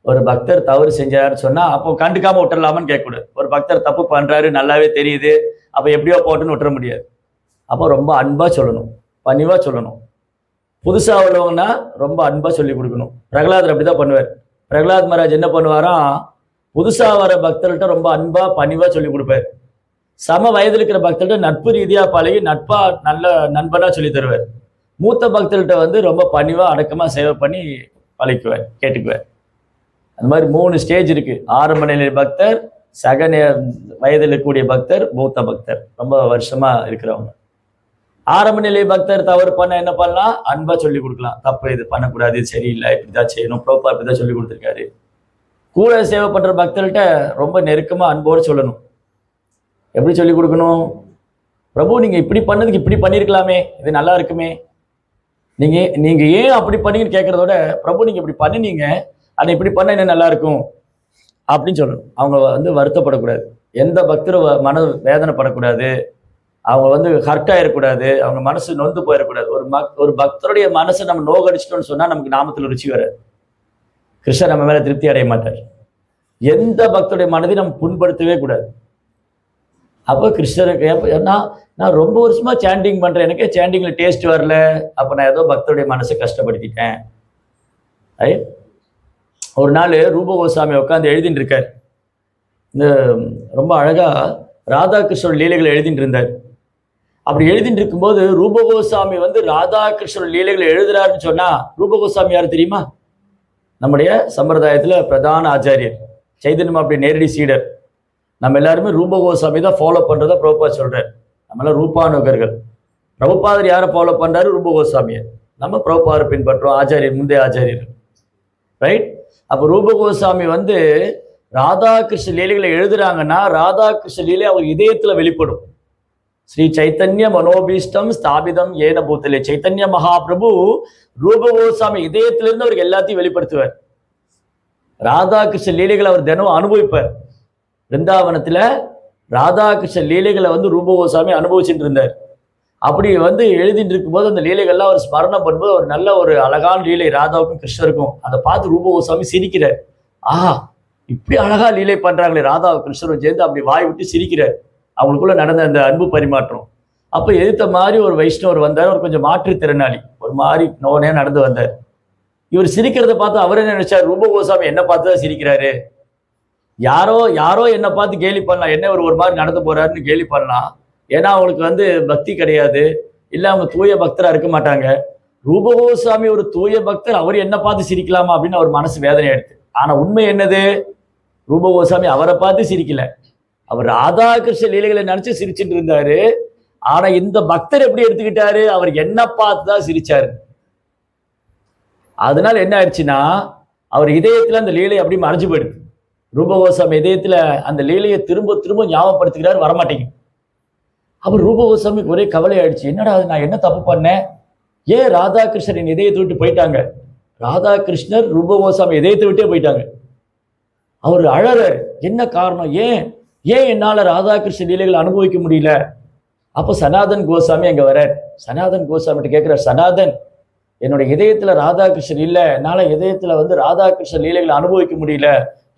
ஒரு பக்தர் தவறு செஞ்சாருன்னு சொன்னா அப்போ கண்டுக்காம விட்டுறலாமான்னு கேட்கக்கூடாது. ஒரு பக்தர் தப்பு பண்றாரு நல்லாவே தெரியுது, அப்ப எப்படியோ போட்டுன்னு விட்டுற முடியாது. அப்போ ரொம்ப அன்பா சொல்லணும், பணிவா சொல்லணும். புதுசா உள்ளவங்கன்னா ரொம்ப அன்பா சொல்லி கொடுக்கணும். பிரகலாதர் அப்படிதான் பண்ணுவார். பிரகலாத் மகாராஜ் என்ன பண்ணுவாராம், புதுசா வர பக்தர்கிட்ட ரொம்ப அன்பா பணிவா சொல்லி கொடுப்பார். சம வயதில் இருக்கிற பக்தர்கிட்ட நட்பு ரீதியா பழகி நட்பா நல்ல நண்பனா சொல்லி தருவார். மூத்த பக்தர்கிட்ட வந்து ரொம்ப பணிவா அடக்கமா சேவை பண்ணி பழக்குவார், கேட்டுக்குவார். அந்த மாதிரி 3 ஸ்டேஜ் இருக்கு. ஆரம்ப நிலை பக்தர், வயதில் இருக்கக்கூடிய பக்தர், மூத்த பக்தர், ரொம்ப வருஷமா இருக்கிறவங்க. ஆரம்ப நிலை பக்தர் தவறு பண்ண என்ன பண்ணலாம்? அன்பா சொல்லி கொடுக்கலாம். தப்பு, இது பண்ணக்கூடாது, இது சரியில்லை, இப்படிதான் செய்யணும், ப்ரோப்பா இப்படிதான் சொல்லி கொடுத்துருக்காரு. கூட சேவை பண்ற பக்தர்கிட்ட ரொம்ப நெருக்கமா அன்போடு சொல்லணும். எப்படி சொல்லி கொடுக்கணும்? பிரபு நீங்க இப்படி பண்ணதுக்கு இப்படி பண்ணிருக்கலாமே, இது நல்லா இருக்குமே, நீங்க ஏன் அப்படி பண்ணீங்கன்னு கேட்கறதோட, பிரபு நீங்க இப்படி பண்ணினீங்க, ஆனால் இப்படி பண்ண என்ன நல்லா இருக்கும் அப்படின்னு சொல்லணும். அவங்க வந்து வருத்தப்படக்கூடாது, எந்த பக்தரும் மன வேதனைப்படக்கூடாது, அவங்க வந்து ஹர்ட் ஆயிடக்கூடாது, அவங்க மனசு நொந்து போயிடக்கூடாது. ஒரு பக்தருடைய மனசை நம்ம நோகடிச்சிட்டோம்னு சொன்னா நமக்கு நாமத்தில் ருச்சி வராது. கிருஷ்ணர் நம்ம மேல திருப்தி அடைய மாட்டார். எந்த பக்தருடைய மனதை நம்ம புண்படுத்தவே கூடாது. அப்போ கிருஷ்ணருக்கு நான் ரொம்ப வருஷமா சாண்டிங் பண்றேன், எனக்கே சாண்டிங்ல டேஸ்ட் வரல, அப்ப நான் ஏதோ பக்தருடைய மனசை கஷ்டப்படுத்திட்டேன். ஒரு நாள் ரூப கோஸ்வாமி உட்காந்து எழுதிட்டு இருக்கார். இந்த ரொம்ப அழகா ராதாகிருஷ்ணர் லீலைகளை எழுதிட்டு இருந்தார். அப்படி எழுதிட்டு இருக்கும்போது ரூப கோஸ்வாமி வந்து ராதாகிருஷ்ணர் லீலைகளை எழுதுறாருன்னு சொன்னா, ரூப கோஸ்வாமி யார் தெரியுமா? நம்முடைய சம்பிரதாயத்துல பிரதான ஆச்சாரியர், சைதன்யம் அப்படி நேரடி சீடர். நம்ம எல்லாருமே ரூப கோஸ்வாமி தான் ஃபாலோ பண்றத பிரபுபாத் சொல்றாரு. நம்மளாம் ரூபானுகர்கள். பிரபுபாதர் யாரை ஃபாலோ பண்றாரு? ரூப கோஸ்வாமியை. நம்ம பிரபுபாதரை பின்பற்றோம், ஆச்சாரியர், முந்தைய ஆச்சாரியர், ரைட்? அப்போ ரூப கோஸ்வாமி வந்து ராதாகிருஷ்ண லீலைகளை எழுதுறாங்கன்னா ராதாகிருஷ்ண லீலை அவர் இதயத்துல வெளிப்படும். ஸ்ரீ சைத்தன்ய மனோபீஷ்டம் ஸ்தாபிதம் ஏன பூத்தலே. சைத்தன்ய மகாபிரபு ரூப கோஸ்வாமி இதயத்திலிருந்து அவருக்கு எல்லாத்தையும் வெளிப்படுத்துவார். ராதாகிருஷ்ண லீலைகளை அவர் தினம் அனுபவிப்பார். பிருந்தாவனத்துல ராதாகிருஷ்ண லீலைகளை வந்து ரூப கோஸ்வாமி அனுபவிச்சுட்டு இருந்தார். அப்படி வந்து எழுதிட்டு இருக்கும்போது அந்த லீலைகள்லாம் அவர் ஸ்மரணம் பண்ணும்போது ஒரு நல்ல ஒரு அழகான லீலை ராதாவுக்கும் கிருஷ்ணருக்கும், அதை பார்த்து ரூப கோஸ்வாமி சிரிக்கிறார். ஆஹா, இப்படி அழகா லீலை பண்றாங்களே ராதாவும் கிருஷ்ணரும் சேர்ந்து, அப்படி வாய் விட்டு சிரிக்கிறார். அவங்களுக்குள்ள நடந்த அந்த அன்பு பரிமாற்றம். அப்ப எதிர்த்த மாதிரி ஒரு வைஷ்ணவர் வந்தார், ஒரு கொஞ்சம் மாற்றுத்திறனாளி, ஒரு மாதிரி நோனே நடந்து வந்தார். இவர் சிரிக்கிறத பார்த்து அவர் என்ன நினைச்சார்? ரூப கோஸ்வாமி என்ன பார்த்து தான் சிரிக்கிறாரு, யாரோ என்னை பார்த்து கேலி பண்ணலாம், என்ன ஒரு மாதிரி நடந்து போறாருன்னு கேலி பண்ணலாம். ஏன்னா அவங்களுக்கு வந்து பக்தி கிடையாது, இல்லை அவங்க தூய பக்தரா இருக்க மாட்டாங்க. ரூப கோஸ்வாமி ஒரு தூய பக்தர், அவர் என்ன பார்த்து சிரிக்கலாமா அப்படின்னு அவர் மனசு வேதனை எடுத்து. ஆனா உண்மை என்னது? ரூப கோஸ்வாமி அவரை பார்த்து சிரிக்கல, அவர் ராதாகிருஷ்ண லீலைகளை நினைச்சு சிரிச்சுட்டு இருந்தாரு. ஆனா இந்த பக்தர் எப்படி எடுத்துக்கிட்டாரு? அவர் என்ன பார்த்து தான் சிரிச்சாரு. அதனால என்ன ஆயிடுச்சுன்னா அவர் இதயத்துல அந்த லீலை அப்படி மறைஞ்சு போயிடுது. ரூப கோஸ்வாமி இதயத்துல அந்த லீலையை திரும்ப திரும்ப ஞாபகப்படுத்துகிறாரு, வரமாட்டேங்க. அவர் ரூப கோஸ்வாமிக்கு ஒரே கவலை ஆயிடுச்சு. என்னடா நான் என்ன தப்பு பண்ணேன்? ஏன் ராதாகிருஷ்ணரின் இதயத்தை விட்டு போயிட்டாங்க? ராதாகிருஷ்ணர் ரூப கோஸ்வாமி இதயத்தை விட்டே போயிட்டாங்க. அவர் அழறாரு, என்ன காரணம்? ஏன் என்னால ராதாகிருஷ்ண லீலைகளை அனுபவிக்க முடியல? அப்போ சனாதன் கோஸ்வாமி அங்க வர்றார். சனாதன் கோஸ்வாமிகிட்ட கேட்கிறார், சனாதன், என்னோட இதயத்துல ராதாகிருஷ்ணர் இல்லை, என்னால இதயத்துல வந்து ராதாகிருஷ்ண லீலைகளை அனுபவிக்க முடியல,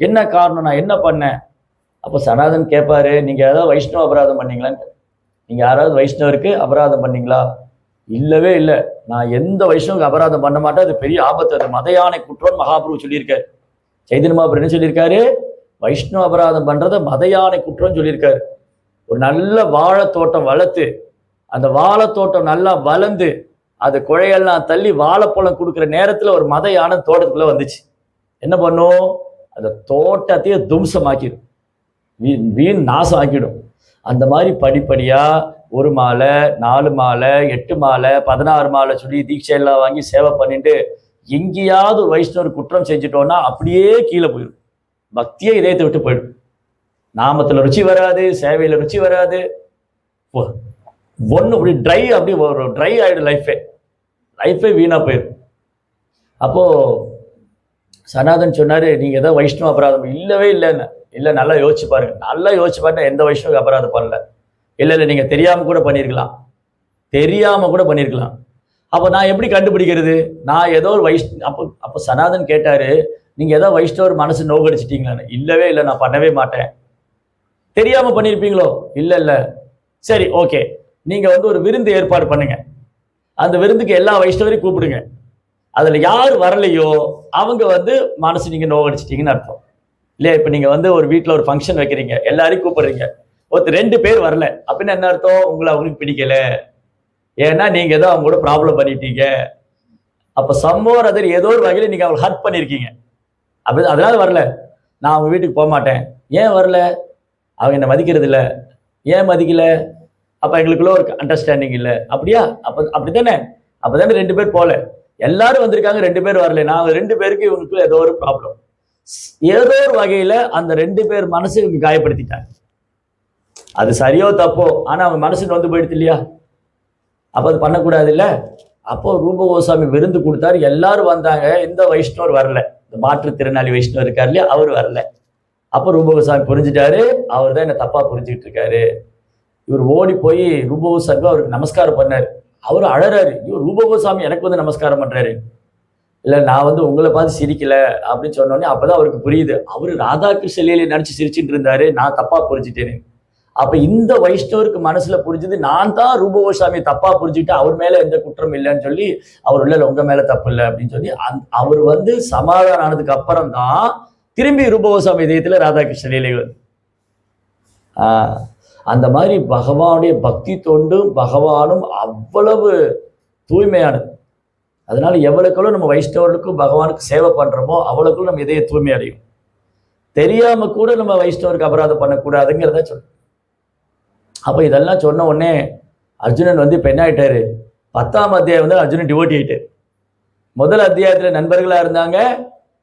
என்ன காரணம்? நான் என்ன பண்ணேன்? அப்போ சனாதன் கேட்பாரு, நீங்க ஏதாவது வைஷ்ணவ அபராதம் பண்ணீங்களான்னு. நீங்க யாராவது வைஷ்ணவருக்கு அபராதம் பண்ணீங்களா? இல்லவே இல்லை, நான் எந்த வைஷ்ணவருக்கு அபராதம் பண்ண மாட்டேன், அது பெரிய ஆபத்து, அது மத யானை குற்றம் மகாபிரபு சொல்லியிருக்காரு. சைதன்ய மகாபிரபு என்ன சொல்லியிருக்காரு? வைஷ்ணவ அபராதம் பண்றத மத யானை குற்றம் சொல்லியிருக்காரு. ஒரு நல்ல வாழைத்தோட்டம் வளர்த்து, அந்த வாழைத்தோட்டம் நல்லா வளர்ந்து, அது குழையெல்லாம் தள்ளி வாழைப்பழம் கொடுக்குற நேரத்துல ஒரு மத யானை தோட்டத்துக்குள்ள வந்துச்சு. என்ன பண்ணும்? அந்த தோட்டத்தையே தும்சமாக்கிடும், வீண் நாசம் ஆக்கிடும். அந்த மாதிரி படிப்படியா 1 மாலை 4 மாலை 8 மாலை 16 மாலை சொல்லி தீட்சையெல்லாம் வாங்கி சேவை பண்ணிட்டு எங்கேயாவது ஒரு வைஷ்ணவர் குற்றம் செஞ்சுட்டோம்னா அப்படியே கீழே போயிடும், பக்தியே இதயத்தை விட்டு போயிடும். நாமத்துல ருச்சி வராது, சேவையில ருச்சி வராது, ஒன்று அப்படி ட்ரை ஆயிடும், லைஃபே வீணா போயிடும். அப்போ சனாதன் சொன்னாரு, நீங்க ஏதாவது வைஷ்ணவ அபராதம்? இல்லவே இல்லைன்னு. இல்லை, நல்லா யோசிச்சு பாருங்க. நல்லா யோசிச்சு பாருங்க, எந்த வைஷ்ணவ அபராதம் பண்ணல. இல்லை, நீங்க தெரியாம கூட பண்ணியிருக்கலாம், அப்போ நான் எப்படி கண்டுபிடிக்கிறது? நான் ஏதோ ஒரு அப்போ சனாதன் கேட்டாரு, நீங்க ஏதோ வைஷ்ணவர் மனசு நோகடிச்சிட்டீங்களான்னு. இல்லவே இல்லை, நான் பண்ணவே மாட்டேன். தெரியாம பண்ணியிருப்பீங்களோ? இல்லை. சரி, ஓகே, நீங்க வந்து ஒரு விருந்து ஏற்பாடு பண்ணுங்க, அந்த விருந்துக்கு எல்லா வைஷ்ணவரையும் கூப்பிடுங்க, அதுல யார் வரலையோ அவங்க வந்து மனசு நீங்க நோகடிச்சிட்டீங்கன்னு அர்த்தம் இல்லையா? இப்ப நீங்க வந்து ஒரு வீட்டுல ஒரு ஃபங்க்ஷன் வைக்கிறீங்க, எல்லாரையும் கூப்பிடுறீங்க, 2 பேர் வரல அப்படின்னு என்ன அர்த்தம்? உங்களை அவங்களுக்கு பிடிக்கல, ஏன்னா நீங்க ஏதோ அவங்க கூட ப்ராப்ளம் பண்ணிட்டீங்க. அப்ப சம்மோர் அதர் ஏதோ ஒரு வகையில நீங்க அவங்களை ஹர்ட் பண்ணிருக்கீங்க, அப்படி அதனால வரல. நான் அவங்க வீட்டுக்கு போக மாட்டேன். ஏன் வரல? அவங்க என்ன மதிக்கிறது இல்லை. ஏன் மதிக்கல? அப்ப எங்களுக்குள்ள ஒரு அண்டர்ஸ்டாண்டிங் இல்லை, அப்படியா? அப்படித்தானே? அப்பதானே 2 பேர் போல, எல்லாரும் வந்திருக்காங்க, 2 பேர் வரல. நான் 2 பேருக்கு இவங்களுக்குள்ள ஏதோ ஒரு ப்ராப்ளம், ஏதோ ஒரு வகையில அந்த 2 பேர் மனசு இவங்க காயப்படுத்திட்டாங்க. அது சரியோ தப்போ, ஆனா அவங்க மனசுக்கு வந்து போயிடுது இல்லையா? அப்ப அது பண்ணக்கூடாது இல்ல? அப்போ ரூப கோஸ்வாமி விருந்து கொடுத்தாரு, எல்லாரும் வந்தாங்க, இந்த வைஷ்ணவர் வரல. இந்த மாற்றுத்திறனாளி வைஷ்ணவர் இருக்கார் இல்லையா, அவர் வரல. அப்ப ரூப கோஸ்வாமி புரிஞ்சுட்டாரு, அவர் தான் என்ன தப்பா புரிஞ்சுக்கிட்டு இருக்காரு. இவர் ஓடி போய் ரூப கோஸ்வாமி அவருக்கு நமஸ்காரம் பண்ணாரு. அவரு அழறாரு, இவர் ரூப கோஸ்வாமி எனக்கு வந்து நமஸ்காரம் பண்றாரு. இல்ல நான் வந்து உங்களை பார்த்து சிரிக்கல அப்படின்னு சொன்னோடனே அப்பதான் அவருக்கு புரியுது, அவரு ராதாகிருஷ்ண லீலையை நினைச்சு சிரிச்சுட்டு இருந்தாரு, நான் தப்பா புரிஞ்சுட்டேன்னு. அப்ப இந்த வைஷ்ணவருக்கு மனசுல புரிஞ்சது, நான் தான் ரூப கோஸ்வாமி தப்பா புரிஞ்சுக்கிட்டு அவர் மேல எந்த குற்றம் இல்லைன்னு சொல்லி, அவர் இல்ல உங்க மேல தப்பு இல்லை அப்படின்னு சொல்லி அவர் வந்து சமாதானம் ஆனதுக்கு அப்புறம் தான் திரும்பி ரூப கோஸ்வாமி இதயத்துல ராதாகிருஷ்ண லீலைகள். அந்த மாதிரி பகவானுடைய பக்தி தொண்டும் பகவானும் அவ்வளவு தூய்மையானது. அதனால எவ்வளவுக்குள்ள நம்ம வைஷ்ணவர்களுக்கும் பகவானுக்கு சேவை பண்றோமோ அவ்வளவுக்குள்ள நம்ம இதய தூய்மை அடையும். தெரியாம கூட நம்ம வைஷ்ணவருக்கு அபராதம் பண்ணக்கூடாதுங்கிறத சொல்ல. அப்ப இதெல்லாம் சொன்ன உடனே அர்ஜுனன் வந்து இப்ப என்ன ஆயிட்டாரு, 10ஆம் அத்தியாயம் வந்து அர்ஜுனன் டிவோட்டி ஆயிட்டாரு. முதல் அத்தியாயத்துல நண்பர்களா இருந்தாங்க,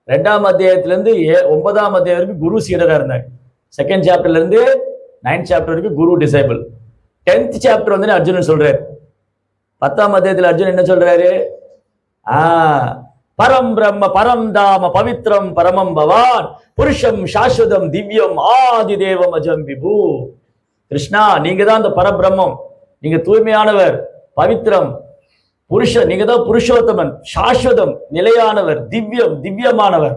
2ஆம் அத்தியாயத்துல இருந்து 9ஆம் அத்தியாயம் வரைக்கும் குரு சீடரா இருந்தாங்க. 2nd சாப்டர்ல இருந்து 9th சாப்டர் வரைக்கும் குரு டிசைபிள். 10th சாப்டர் வந்து அர்ஜுனன் சொல்றாரு. 10ஆம் அத்தியாயத்துல அர்ஜுனன் என்ன சொல்றாரு, பரம் பிரம்ம பரம் தாம பவித்ரம் பரமம் பவான் புருஷம் சாஸ்வதம் திவ்யம் ஆதி தேவம் அஜம் விபு. கிருஷ்ணா, நீங்க தான் அந்த பரபிரம்மம், நீங்க தூய்மையானவர், பவித்ரம், புருஷன், நீங்க தான் புருஷோத்தமன், சாஸ்வதம் நிலையானவர், திவ்யம் திவ்யமானவர்,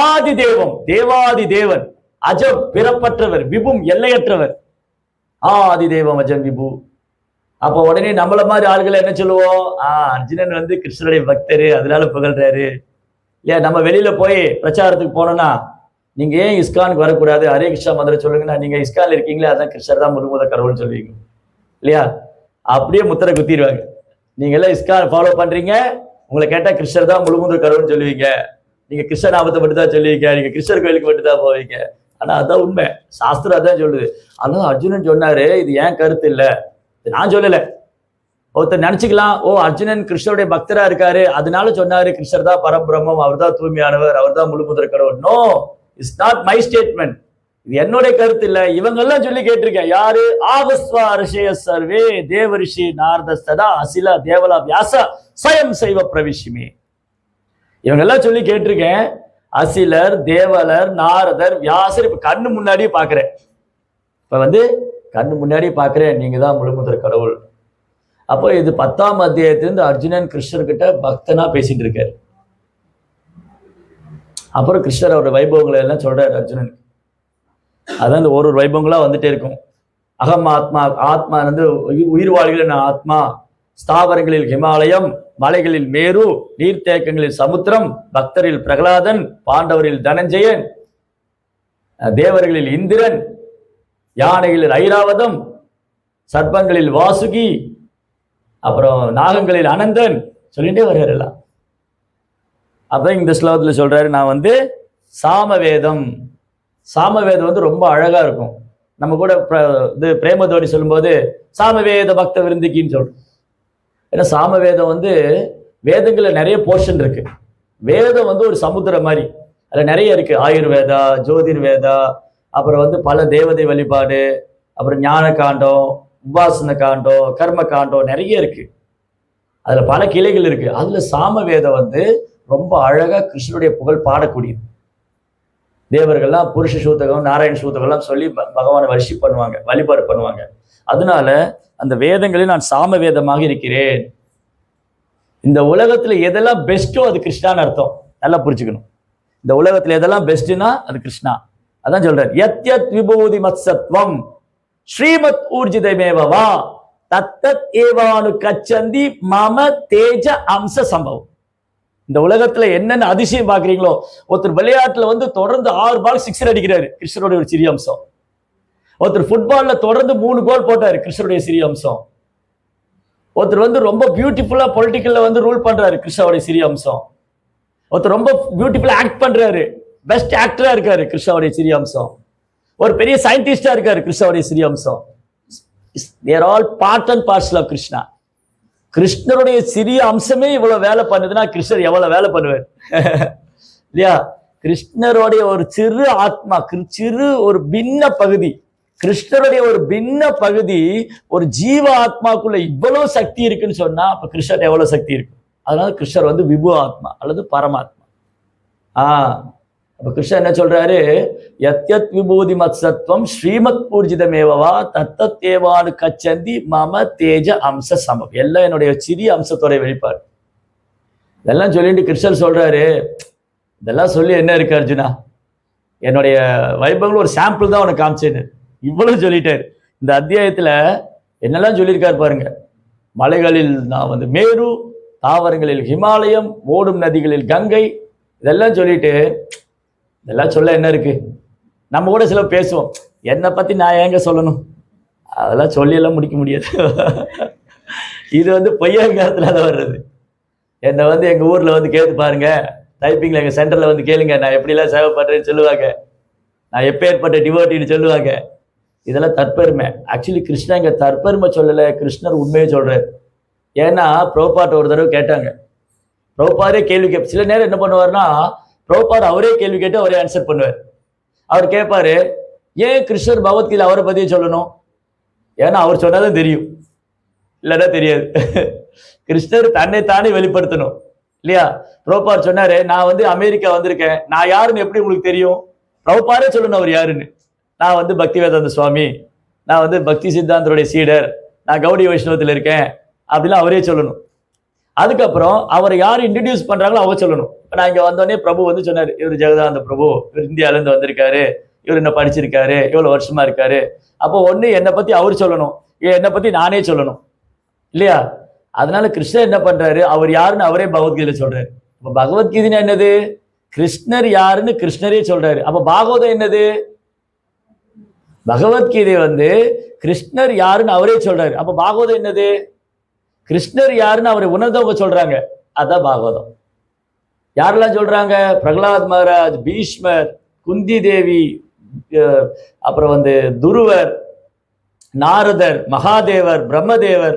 ஆதி தேவம் தேவாதி தேவன், அஜம் பிறப்பற்றவர், விபும் எல்லையற்றவர், ஆதி தேவம் அஜம் விபு. அப்போ உடனே நம்மள மாதிரி ஆளுகளை என்ன சொல்லுவோம், அர்ஜுனன் வந்து கிருஷ்ணருடைய பக்தரு அதனால புகழ்றாரு. ஏன் நம்ம வெளியில போய் பிரச்சாரத்துக்கு போனோம்னா, நீங்க ஏன் இஸ்கானுக்கு வரக்கூடாது, ஹரே கிருஷ்ணா மந்திரம் சொல்லுங்கன்னா, நீங்க இஸ்கான்ல இருக்கீங்களே அதான் கிருஷ்ணர் தான் முழுமுத கடவுள்னு சொல்லுவீங்க இல்லையா? அப்படியே முத்திரை குத்திடுவாங்க. நீங்க எல்லாம் இஸ்கான் ஃபாலோ பண்றீங்க, உங்களை கேட்டா கிருஷ்ணர் தான் முழுமுத கடவுள்னு சொல்லுவீங்க, நீங்க கிருஷ்ண நாமத்தை மட்டும் தான் சொல்லுவீங்க, நீங்க கிருஷ்ணர் கோயிலுக்கு மட்டும் தான் போவீங்க. ஆனா அதான் உண்மை, சாஸ்திரம் அதான் சொல்லுது. அதனால அர்ஜுனன் சொன்னாரு, இது ஏன் கருத்து இல்ல, நான் சொல்லல. ஒருத்தர் நினைச்சுக்கலாம், ஓ அர்ஜுனன் கிருஷ்ணருடைய பக்தரா இருக்காரு அதனால சொன்னாரு கிருஷ்ணர் தான் பரபிரம்மம், அவர் தான் தூய்மையானவர், அவர் தான் முழுமுதற் கடவுள். No, it's not my statement, இது என்னுடைய கருத்து இல்ல. இவங்க எல்லாம் சொல்லி கேட்டிருக்கேன். யாரு? ஆவஸ்வா ரிஷய சர்வே தேவரிஷி நாரத சதா அசில தேவலா வியாச ஸ்வயம் சைவ பிரவிஷ்மி. இவங்க எல்லாம் சொல்லி கேட்டிருக்கேன். அசிலர், தேவலர், நாரதர், வியாசர் இப்ப கண்ணு முன்னாடியே பாக்குறேன். இப்ப வந்து கண்ணு முன்னாடி பாக்குறேன், நீங்க தான் முழுமுதற் கடவுள். அப்போ இது 10ஆம் அத்தியாயத்திலிருந்து அர்ஜுனன் கிருஷ்ணர்கிட்ட பக்தனா பேசிட்டு இருக்காரு. அப்புறம் கிருஷ்ணர் அவருடைய வைபவங்களை எல்லாம் சொல்றாரு அர்ஜுனனுக்கு. அதான் இந்த ஒரு வைபவங்களா வந்துட்டே இருக்கும். அகம் ஆத்மா, ஆத்மா வந்து உயிர்வாழிகளின் ஆத்மா, ஸ்தாவரங்களில் ஹிமாலயம், மலைகளில் மேரு, நீர்த்தேக்கங்களில் சமுத்திரம், பக்தரில் பிரகலாதன், பாண்டவரில் தனஞ்சயன், தேவர்களில் இந்திரன், யானைகளில் ஐராவதம், சர்ப்பங்களில் வாசுகி, அப்புறம் நாகங்களில் அனந்தன், சொல்லிட்டே வர்றாரு எல்லாம். அப்ப இந்த ஸ்லோகத்துல சொல்றாரு, நான் வந்து சாமவேதம். சாமவேதம் வந்து ரொம்ப அழகா இருக்கும். நம்ம கூட இது பிரேமதோடி சொல்லும்போது சாமவேத பக்த விருந்திக்கின்னு சொல்றோம். ஏன்னா சாமவேதம் வந்து வேதங்கள்ல நிறைய போர்ஷன் இருக்கு. வேதம் வந்து ஒரு சமுத்திரம் மாதிரி, அதுல நிறைய இருக்கு. ஆயுர்வேதா, ஜோதிர்வேதா, அப்புறம் வந்து பல தேவதை வழிபாடு, அப்புறம் ஞான காண்டம், உபாசன காண்டம், கர்ம காண்டம், நிறைய இருக்கு. அதுல பல கிளைகள் இருக்கு. அதுல சாமவேதம் வந்து ரொம்ப அழகா கிருஷ்ணனுடைய புகழ் பாடக்கூடியது. தேவர்கள்லாம் புருஷ சூத்தகம், நாராயண சூத்தகம்லாம் சொல்லி பகவானை வர்ஷிப் பண்ணுவாங்க, வழிபாடு பண்ணுவாங்க. அதனால அந்த வேதங்களில் நான் சாம வேதமாக இருக்கிறேன். இந்த உலகத்துல எதெல்லாம் பெஸ்ட்டோ அது கிருஷ்ணான்னு அர்த்தம், நல்லா புரிச்சுக்கணும். இந்த உலகத்துல எதெல்லாம் பெஸ்ட்னா அது கிருஷ்ணா. அதான் சொல்றார், யத் யத் விபூதி மத்சத்வம் ஸ்ரீமத் ஊர்ஜிதமேவா தத்தத் ஏவானு கச்சந்தி மம தேஜ அம்ச சம்பவம். இந்த உலகத்துல என்னென்ன அதிசயம் பாக்குறீங்களோ, ஒருத்தர் விளையாட்டுல வந்து தொடர்ந்து 6 பால் 6 அடிக்கிறாரு, கிருஷ்ணருடைய ஒரு சிறிய அம்சம். ஒருத்தர் ஃபுட்பால்ல தொடர்ந்து 3 கோல் போட்டாரு, கிருஷ்ணருடைய சிறிய அம்சம். ஒருத்தர் வந்து ரொம்ப பியூட்டிஃபுல்லா பொலிட்டிக்கல்ல வந்து ரூல் பண்றாரு, கிருஷ்ணருடைய சிறிய அம்சம். ஒருத்தர் ரொம்ப பியூட்டிஃபுல்லா ஆக்ட் பண்றாரு, பெஸ்ட் ஆக்டரா இருக்காரு, கிருஷ்ணருடைய சிறிய அம்சம். ஒரு பெரிய சயின்டிஸ்டா இருக்காரு, கிருஷ்ணருடைய சிறிய அம்சம். they are all part and parcel of Krishna. கிருஷ்ணருடைய சிறிய அம்சமே இவ்வளவு வேலை பண்ணுதுன்னா கிருஷ்ணர் எவ்வளவு வேலை பண்ணுவார் இல்லையா? கிருஷ்ணருடைய ஒரு சிறு ஆத்மா, சிறு ஒரு பின்ன பகுதி, கிருஷ்ணருடைய ஒரு பின்ன பகுதி ஒரு ஜீவ ஆத்மாக்குள்ள இவ்வளவு சக்தி இருக்குன்னு சொன்னா அப்ப கிருஷ்ணர் எவ்வளவு சக்தி இருக்கு. அதனால கிருஷ்ணர் வந்து விபு ஆத்மா அல்லது பரமாத்மா. அப்ப கிருஷ்ணன் என்ன சொல்றாரு, யத்யத் விபூதி மத்சத்வம் ஸ்ரீமத் பூர்ஜிதமேவா தத்தத் தேவானு கச்சந்தி மம தேஜ அம்ச சமம். எல்லாம் என்னுடைய சிறிய அம்சத்தோட வெளிப்பாடு. இதெல்லாம் சொல்லிட்டு கிருஷ்ணர் சொல்றாரு, இதெல்லாம் சொல்லி என்ன இருக்கு அர்ஜுனா, என்னுடைய வைபவங்கள் ஒரு சாம்பிள் தான் உனக்கு காமிச்சேன்னு இவ்வளவு சொல்லிட்டாரு. இந்த அத்தியாயத்துல என்னெல்லாம் சொல்லியிருக்காரு பாருங்க. மலைகளில் நான் வந்து மேரு, தாவரங்களில் ஹிமாலயம், ஓடும் நதிகளில் கங்கை, இதெல்லாம் சொல்லிட்டு இதெல்லாம் சொல்ல என்ன இருக்கு. நம்ம கூட சில பேசுவோம், என்னை பத்தி நான் ஏங்க சொல்லணும், அதெல்லாம் சொல்லியெல்லாம் முடிக்க முடியாது. இது வந்து பொய்யங்காலத்துல தான் வர்றது. என்னை வந்து எங்க ஊர்ல வந்து கேட்டு பாருங்க, டைப்பிங்ல எங்க சென்டர்ல வந்து கேளுங்க, நான் எப்படிலாம் சேவை பண்றேன்னு சொல்லுவாங்க, நான் எப்பேற்பட்ட டிவோட்டின்னு சொல்லுவாங்க. இதெல்லாம் தற்பெருமை. ஆக்சுவலி கிருஷ்ணா இங்க தற்பெருமை சொல்லல, கிருஷ்ணர் உண்மையை சொல்றாரு. ஏன்னா பிரபுபாட்ட ஒரு தடவை கேட்டாங்க, பிரபுபாதே கேள்வி கேட்ப. சில நேரம் என்ன பண்ணுவார்னா, பிரபுபாத் அவரே கேள்வி கேட்டு அவரே ஆன்சர் பண்ணுவார். அவர் கேட்பாரு, ஏன் கிருஷ்ணர் பகவத்கீதை அவரை பத்தியே சொல்லணும், ஏன்னா அவர் சொன்னாதான் தெரியும், இல்லைன்னா தெரியாது. கிருஷ்ணர் தன்னை தானே வெளிப்படுத்தணும் இல்லையா. பிரபுபாத் சொன்னாரு, நான் வந்து அமெரிக்கா வந்திருக்கேன், நான் யாருன்னு எப்படி உங்களுக்கு தெரியும், பிரபுபாதே சொல்லணும் அவர் யாருன்னு. நான் வந்து பக்தி வேதாந்த சுவாமி, நான் வந்து பக்தி சித்தாந்தருடைய சீடர், நான் கௌடி வைஷ்ணவத்தில் இருக்கேன் அப்படிலாம் அவரே சொல்லணும். அதுக்கப்புறம் அவரை யார் இன்ட்ரடியூஸ் பண்றாங்களோ அவங்க சொல்லணும். இப்போ நான் இங்கே வந்தோடனே பிரபு வந்து சொன்னார், இவர் ஜெகதானந்த பிரபு, இவர் இந்தியாவிலேருந்து வந்திருக்காரு, இவர் என்ன படிச்சிருக்காரு, இவ்வளோ வருஷமா இருக்காரு. அப்போ ஒன்று என்னை பற்றி அவர் சொல்லணும், என்னை பற்றி நானே சொல்லணும் இல்லையா. அதனால கிருஷ்ணர் என்ன பண்றாரு, அவர் யாருன்னு அவரே பகவத்கீதை சொல்றாரு. அப்போ பகவத்கீதைன்னு என்னது, கிருஷ்ணர் யாருன்னு கிருஷ்ணரே சொல்றாரு. அப்போ பாகவதம் என்னது, பகவத்கீதை வந்து கிருஷ்ணர் யாருன்னு அவரே சொல்றாரு. அப்ப பாகவதம் என்னது, கிருஷ்ணர் யாருன்னு அவரை உணர்ந்தவங்க சொல்றாங்க, அதான் பாகவதம். யாரெல்லாம் சொல்றாங்க, பிரகலாத் மகாராஜ், பீஷ்மர், குந்தி தேவி, அப்புறம் வந்து துருவர், நாரதர், மகாதேவர், பிரம்மதேவர்,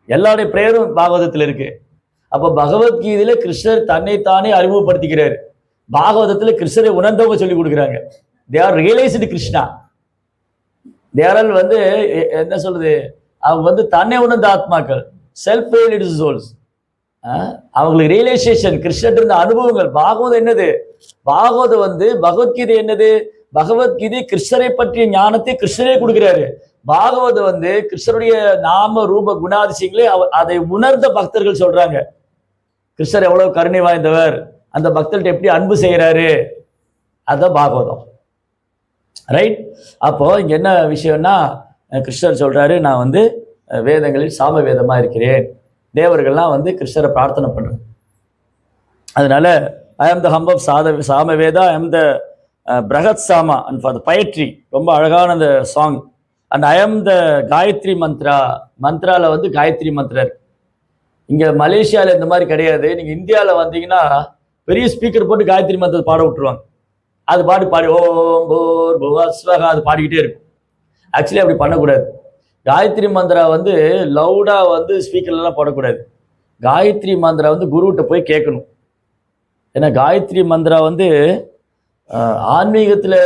எல்லாருடைய பெயரும் பாகவதத்தில் இருக்கு. அப்ப பகவத்கீதையில கிருஷ்ணர் தன்னைத்தானே அறிமுகப்படுத்திக்கிறாரு, பாகவதத்துல கிருஷ்ணரை உணர்ந்தவங்க சொல்லி கொடுக்குறாங்க. They are realised Krishna. தேரல் வந்து என்ன சொல்றது, அவங்க வந்து தன்னை உணர்ந்த ஆத்மாக்கள், செல்ஃப் ரியலைஸ்டு சோல்ஸ். அவங்களுக்கு ரியலைசேஷன், கிருஷ்ணர் இருந்த அனுபவங்கள். பாகவதம் என்னது, பாகவதம் வந்து பகவத்கீதை என்னது, பகவத்கீதை கிருஷ்ணரை பற்றிய ஞானத்தை கிருஷ்ணரே கொடுக்கிறாரு. பாகவதம் வந்து கிருஷ்ணருடைய நாம ரூப குணாதிசயங்களே அதை உணர்ந்த பக்தர்கள் சொல்றாங்க. கிருஷ்ணர் எவ்வளவு கருணை வாய்ந்தவர், அந்த பக்தர்கிட்ட எப்படி அன்பு செய்யறாரு, அதான் பாகவதம். ரைட். அப்போ இங்க என்ன விஷயம்னா, கிருஷ்ணர் சொல்றாரு, நான் வந்து வேதங்களில் சாம வேதமா இருக்கிறேன். தேவர்கள்லாம் வந்து கிருஷ்ணரை பிரார்த்தனை பண்றேன். அதனால ஐ ஆம் த ஹம்ப் ஆஃப் சாம வேதா, ஐ ஆம் த பிரகத் சாமா அண்ட் ஃபார் த பயட்ரி. ரொம்ப அழகான அந்த சாங். அண்ட் ஐ ஆம் த காயத்ரி மந்த்ரா. மந்த்ரால வந்து காயத்ரி மந்த்ரா இருக்கு. இங்க மலேசியால இந்த மாதிரி கிடையாது. நீங்க இந்தியாவில் வந்தீங்கன்னா பெரிய ஸ்பீக்கர் போட்டு காயத்ரி மந்திரத்தை பாட விட்டுருவாங்க. அது பாடி ஓம் போர் புவஸ்வகா அது பாடிக்கிட்டே இருக்கும். ஆக்சுவலி அப்படி பண்ணக்கூடாது. காயத்ரி மந்திரா வந்து லவுடா வந்து ஸ்பீக்கர்லாம் போடக்கூடாது. காயத்ரி மந்திரா வந்து குருகிட்ட போய் கேட்கணும். ஏன்னா காயத்ரி மந்திரா வந்து ஆன்மீகத்தில்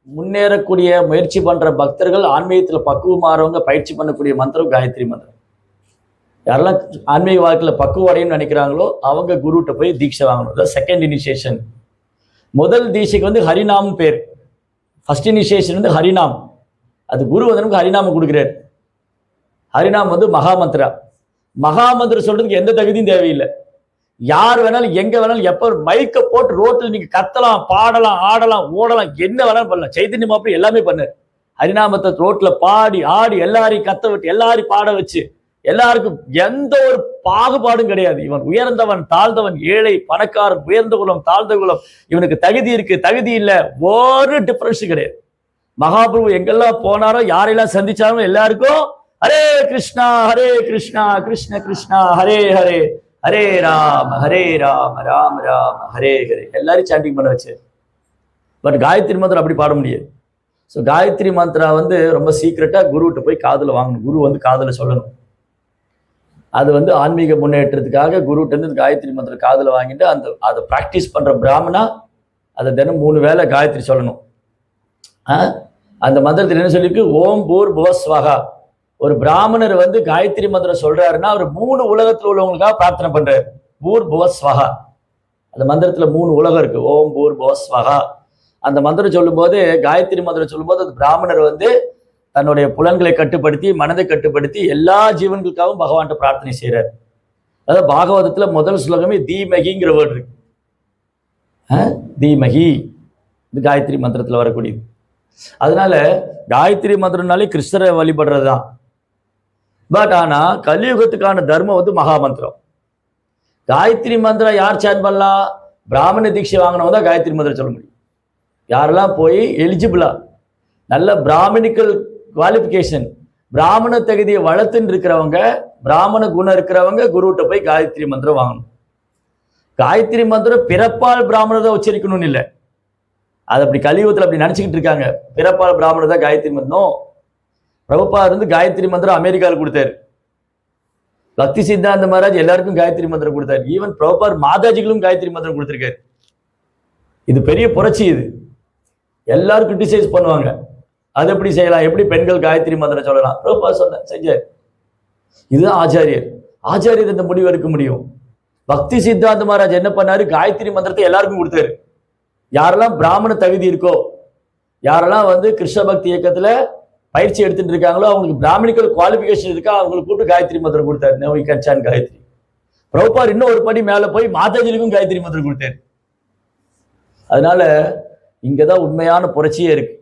முன்னேறக்கூடிய முயற்சி பண்ற பக்தர்கள், ஆன்மீகத்தில் பக்குவமாறவங்க பயிற்சி பண்ணக்கூடிய மந்திரம் காயத்ரி மந்திரம். யாரெல்லாம் ஆன்மீக வாழ்க்கையில் பக்குவம் அடையணும்னு நினைக்கிறாங்களோ அவங்க குருகிட்ட போய் தீட்சை வாங்கணும். Second initiation. முதல் தீட்சைக்கு வந்து ஹரிநாம் பேர். ஃபர்ஸ்ட் இனிஷியேஷன் வந்து ஹரிநாம். அது குரு வந்து நமக்கு ஹரிநாமம் கொடுக்குறாரு. ஹரிநாம் வந்து மகாமந்திரா. மகாமந்திரம் சொல்றதுக்கு எந்த தகுதியும் தேவையில்லை. யார் வேணாலும் எங்க வேணாலும் எப்ப மைக்க போட்டு ரோட்டில் நீங்க கத்தலாம், பாடலாம், ஆடலாம், ஓடலாம், என்ன வேணாலும் பண்ணலாம். சைத்தன்ய மாப்பிள்ளை எல்லாமே பண்ணாரு. ஹரிநாமத்தை ரோட்ல பாடி ஆடி எல்லாரையும் கத்த விட்டு எல்லாரையும் பாட வச்சு எல்லாருக்கும் எந்த ஒரு பாகுபாடும் கிடையாது. இவன் உயர்ந்தவன் தாழ்ந்தவன், ஏழை பணக்காரன், உயர்ந்த குலம் தாழ்ந்த குலம், இவனுக்கு தகுதி இருக்கு தகுதி இல்லை, ஒரு டிஃபரன்ஸும் கிடையாது. மகாபிரபு எங்கெல்லாம் போனாரோ யாரெல்லாம் சந்திச்சாலும் எல்லாருக்கும் ஹரே கிருஷ்ணா கிருஷ்ண கிருஷ்ணா ஹரே ஹரே, ஹரே ராம ராம ராம ஹரே ஹரே, எல்லாரும் சாண்டிங் பண்ண வச்சு. பட் காயத்ரி மந்திரம் அப்படி பாட முடியாது. ஸோ காயத்ரி மந்திரா வந்து ரொம்ப சீக்கிரட்டா குருகிட்ட போய் காதுல வாங்கணும். குரு வந்து காதுல சொல்லணும். அது வந்து ஆன்மீக முன்னேற்றத்துக்காக குருகிட்ட இருந்து காயத்ரி மந்திரம் காதுல வாங்கிட்டு அதை ப்ராக்டிஸ் பண்ற பிராமணா அதை தினம் 3 வேளை காயத்ரி சொல்லணும். அந்த மந்திரத்தில் என்ன சொல்லிருக்கு, ஓம் பூர் புவஸ்வகா. ஒரு பிராமணர் வந்து காயத்ரி மந்திரம் சொல்றாருன்னா அவர் 3 உலகத்தில் உள்ளவங்களுக்காக பிரார்த்தனை பண்றாரு. பூர் புவஸ்வகா. அந்த மந்திரத்துல 3 உலகம் இருக்கு. ஓம் பூர் ஸ்வஹா. அந்த மந்திரம் சொல்லும்போது, காயத்ரி மந்திரம் சொல்லும்போது அந்த பிராமணர் வந்து தன்னுடைய புலன்களை கட்டுப்படுத்தி, மனதை கட்டுப்படுத்தி எல்லா ஜீவன்களுக்காகவும் பகவான்கிட்ட பிரார்த்தனை செய்யறாரு. அதாவது பாகவதத்துல முதல் ஸ்லோகமே தீமகிங்கிற வேர்டு இருக்கு. தீமகி, இது காயத்ரி மந்திரத்துல வரக்கூடியது. அதனால காயத்ரி மந்திரம்னாலே கிருஷ்ணரை வழிபடுறது தான். பட் ஆனா கலியுகத்துக்கான தர்மம் வந்து மகா மந்திரம். காயத்ரி மந்திரம் யார் சேன் பண்ணலாம்? பிராமண தீட்சை வாங்கினவங்க தான் காயத்ரி மந்திரம் சொல்ல முடியும். யாரெல்லாம் போய் எலிஜிபிளா நல்ல பிராமணிக்கல் குவாலிஃபிகேஷன், பிராமண தகுதியை வளர்த்துன்னு இருக்கிறவங்க, பிராமண குணம் இருக்கிறவங்க குருகிட்ட போய் காயத்ரி மந்திரம் வாங்கணும். காயத்ரி மந்திரம் பிறப்பால் பிராமணர் தான் உச்சரிக்கணும்னு இல்லை. அது அப்படி கலியுகத்தில் அப்படி நினைச்சுக்கிட்டு இருக்காங்க, பிறப்பால் பிராமணர் தான் காயத்ரி மந்திரம். பிரபுபாதர் இருந்து காயத்ரி மந்திரம் அமெரிக்காவில் கொடுத்தாரு. பக்தி சித்தாந்த மகாராஜ் எல்லாருக்கும் காயத்ரி மந்திரம் கொடுத்தாரு. ஈவன் பிரபுபாதர் மாதாஜிகளும் காயத்ரி மந்திரம் கொடுத்திருக்காரு. இது பெரிய புரட்சி. இது எல்லாரும் கிரிட்டிசைஸ் பண்ணுவாங்க. அது எப்படி செய்யலாம், எப்படி பெண்கள் காயத்ரி மந்திரம் சொல்லலாம்? பிரபுபாதர் சொன்ன செஞ்சார். இதுதான் ஆச்சாரியர். ஆச்சாரியர் இந்த முடிவு எடுக்க முடியும். பக்தி சித்தாந்த மகாராஜ் என்ன பண்ணாரு? காயத்ரி மந்திரத்தை எல்லாருக்கும் கொடுத்தாரு. யாரெல்லாம் பிராமண தகுதி இருக்கோ, யாரெல்லாம் வந்து கிருஷ்ண பக்தி இயக்கத்துல பயிற்சி எடுத்துட்டு இருக்காங்களோ, அவங்களுக்கு பிராமணிக்கல் குவாலிஃபிகேஷன் இருக்கா, அவங்களுக்கு கூப்பிட்டு காயத்ரி மந்திரம் கொடுத்தாரு. No you can chant Gayatri. Prabhupadar இன்னும் ஒரு படி மேல போய் மாதாஜிலுக்கும் காயத்ரி மந்திரம் கொடுத்தாரு. அதனால இங்கதான் உண்மையான புரட்சியே இருக்கு.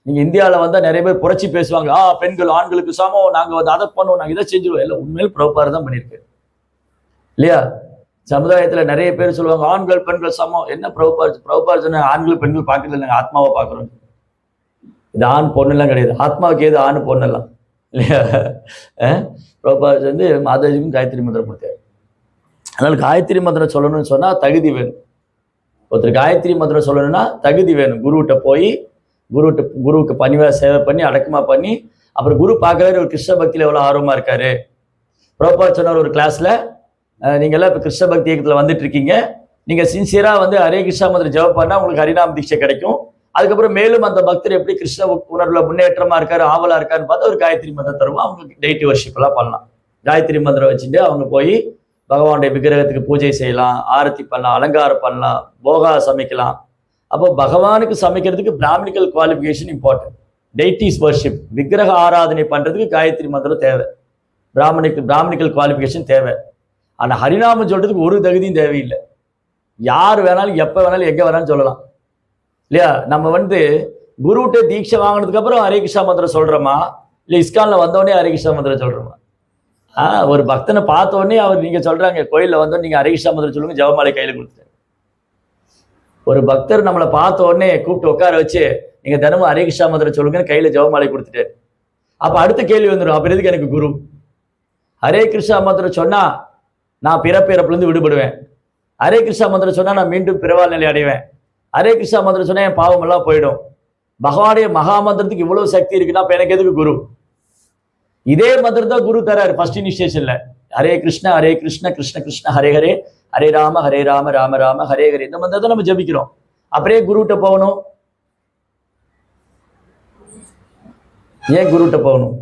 நீங்க இந்தியாவில் வந்தா நிறைய பேர் புரட்சி பேசுவாங்க. பெண்கள் ஆண்களுக்கு சமம், நாங்க வந்து அதை பண்ணுவோம், நாங்க இதை செஞ்சிருவோம். இல்லை, உண்மையில் பிரபுபாதர் தான் பண்ணியிருக்காரு இல்லையா? சமுதாயத்துல நிறைய பேர் சொல்லுவாங்க ஆண்கள் பெண்கள் சமம். என்ன பிரபுபாதர் சொன்ன ஆண்கள் பெண்கள் பார்க்கறது நாங்கள் ஆத்மாவை பார்க்குறோம். இது ஆண் பொண்ணுலாம் கிடையாது. ஆத்மாவுக்கு ஏது ஆண் பொண்ணெல்லாம் இல்லையா? பிரபுபாதர் வந்து மாதாஜிக்கும் காயத்ரி மந்திரம் கொடுத்தாரு. அதனால காயத்ரி மந்திரம் சொல்லணும்னு சொன்னா தகுதி வேணும். ஒருத்தர் காயத்ரி மந்திரம் சொல்லணும்னா தகுதி வேணும். குருகிட்ட போய் குருவுக்கு பணிவா சேவை பண்ணி அடக்கமா பண்ணி, அப்புறம் குரு பார்க்கறாரு ஒரு கிருஷ்ண பக்தியில எவ்வளவு ஆர்வமா இருக்காரு. பிரபுபாதர் சொன்னார் ஒரு கிளாஸ்ல, நீங்க எல்லாம் இப்ப கிருஷ்ண பக்தி இயக்கத்துல வந்துட்டு இருக்கீங்க, நீங்க சின்சியரா வந்து ஹரே கிருஷ்ணா மந்திரம் ஜெபம் பண்ணா உங்களுக்கு ஹரிநாம தீட்சை கிடைக்கும். அதுக்கப்புறம் மேலும் அந்த பக்தர் எப்படி கிருஷ்ண உணர்வுல முன்னேற்றமா இருக்காரு, ஆவலா இருக்காருன்னு பார்த்து ஒரு காயத்ரி மந்திரம் தருவோம். அவங்களுக்கு டெய்ட்டி வர்ஷிப் எல்லாம் பண்ணலாம். காயத்ரி மந்திரம் வச்சுட்டு அவங்க போய் பகவானுடைய விக்கிரகத்துக்கு பூஜை செய்யலாம், ஆரத்தி பண்ணலாம், அலங்காரம் பண்ணலாம், போகா சமைக்கலாம். அப்போ பகவானுக்கு சமைக்கிறதுக்கு Brahmanical qualification important. Deities worship, விக்கிரக ஆராதனை பண்றதுக்கு காயத்ரி மந்திரம் தேவை, பிராமணிக்கல் குவாலிஃபிகேஷன் தேவை. ஆனா ஹரிநாமம் சொல்றதுக்கு ஒரு தகுதியும் தேவையில்லை. யார் வேணாலும் எப்ப வேணாலும் எங்க வேணாலும் சொல்லலாம் இல்லையா? நம்ம வந்து குருகிட்ட தீட்சை வாங்கினதுக்கு அப்புறம் ஹரே கிருஷ்ணா மந்திரம் சொல்றோமா, இல்ல இஸ்கான்ல வந்தோடனே ஹரே கிருஷ்ணா மந்திரம் சொல்றோமா? ஒரு பக்தனை பார்த்த உடனே அவர் நீங்க சொல்றாங்க கோயில்ல வந்தோடனே நீங்க ஹரே கிருஷ்ணா மந்திரம் சொல்லுங்க, ஜெபமாலை கையில கொடுத்துட்டாரு. ஒரு பக்தர் நம்மளை பார்த்த உடனே கூப்பிட்டு உட்கார வச்சு நீங்க தினமும் ஹரே கிருஷ்ணா மந்திரம் சொல்லுங்க, கையில ஜெபமாலை கொடுத்துட்டாரு. அப்ப அடுத்த கேள்வி வந்துடும், அப்புறம் எதுக்கு எனக்கு குரு? ஹரே கிருஷ்ணா மந்திரம் சொன்னா நான் பிறப்பிறப்புலேருந்து விடுபடுவேன். ஹரே கிருஷ்ணா மந்திரம் சொன்னா நான் மீண்டும் பிறவால் நிலை அடைவேன். ஹரே கிருஷ்ணா மந்திரம் சொன்னா என் பாவம் எல்லாம் போயிடும். பகவானுடைய மகா மந்திரத்துக்கு இவ்வளவு சக்தி இருக்குன்னா அப்ப எனக்கு எதுக்கு குரு? இதே மந்திரம் தான் குரு தராரு ஃபர்ஸ்ட் இனிஷியேஷன்ல. ஹரே கிருஷ்ண கிருஷ்ண கிருஷ்ண ஹரே ஹரே, ஹரே ராம ராம ராம ஹரே ஹரே. இந்த மந்திரத்தை நம்ம ஜபிக்கிறோம். அப்படியே குருகிட்ட போகணும். ஏன் குருகிட்ட போகணும்?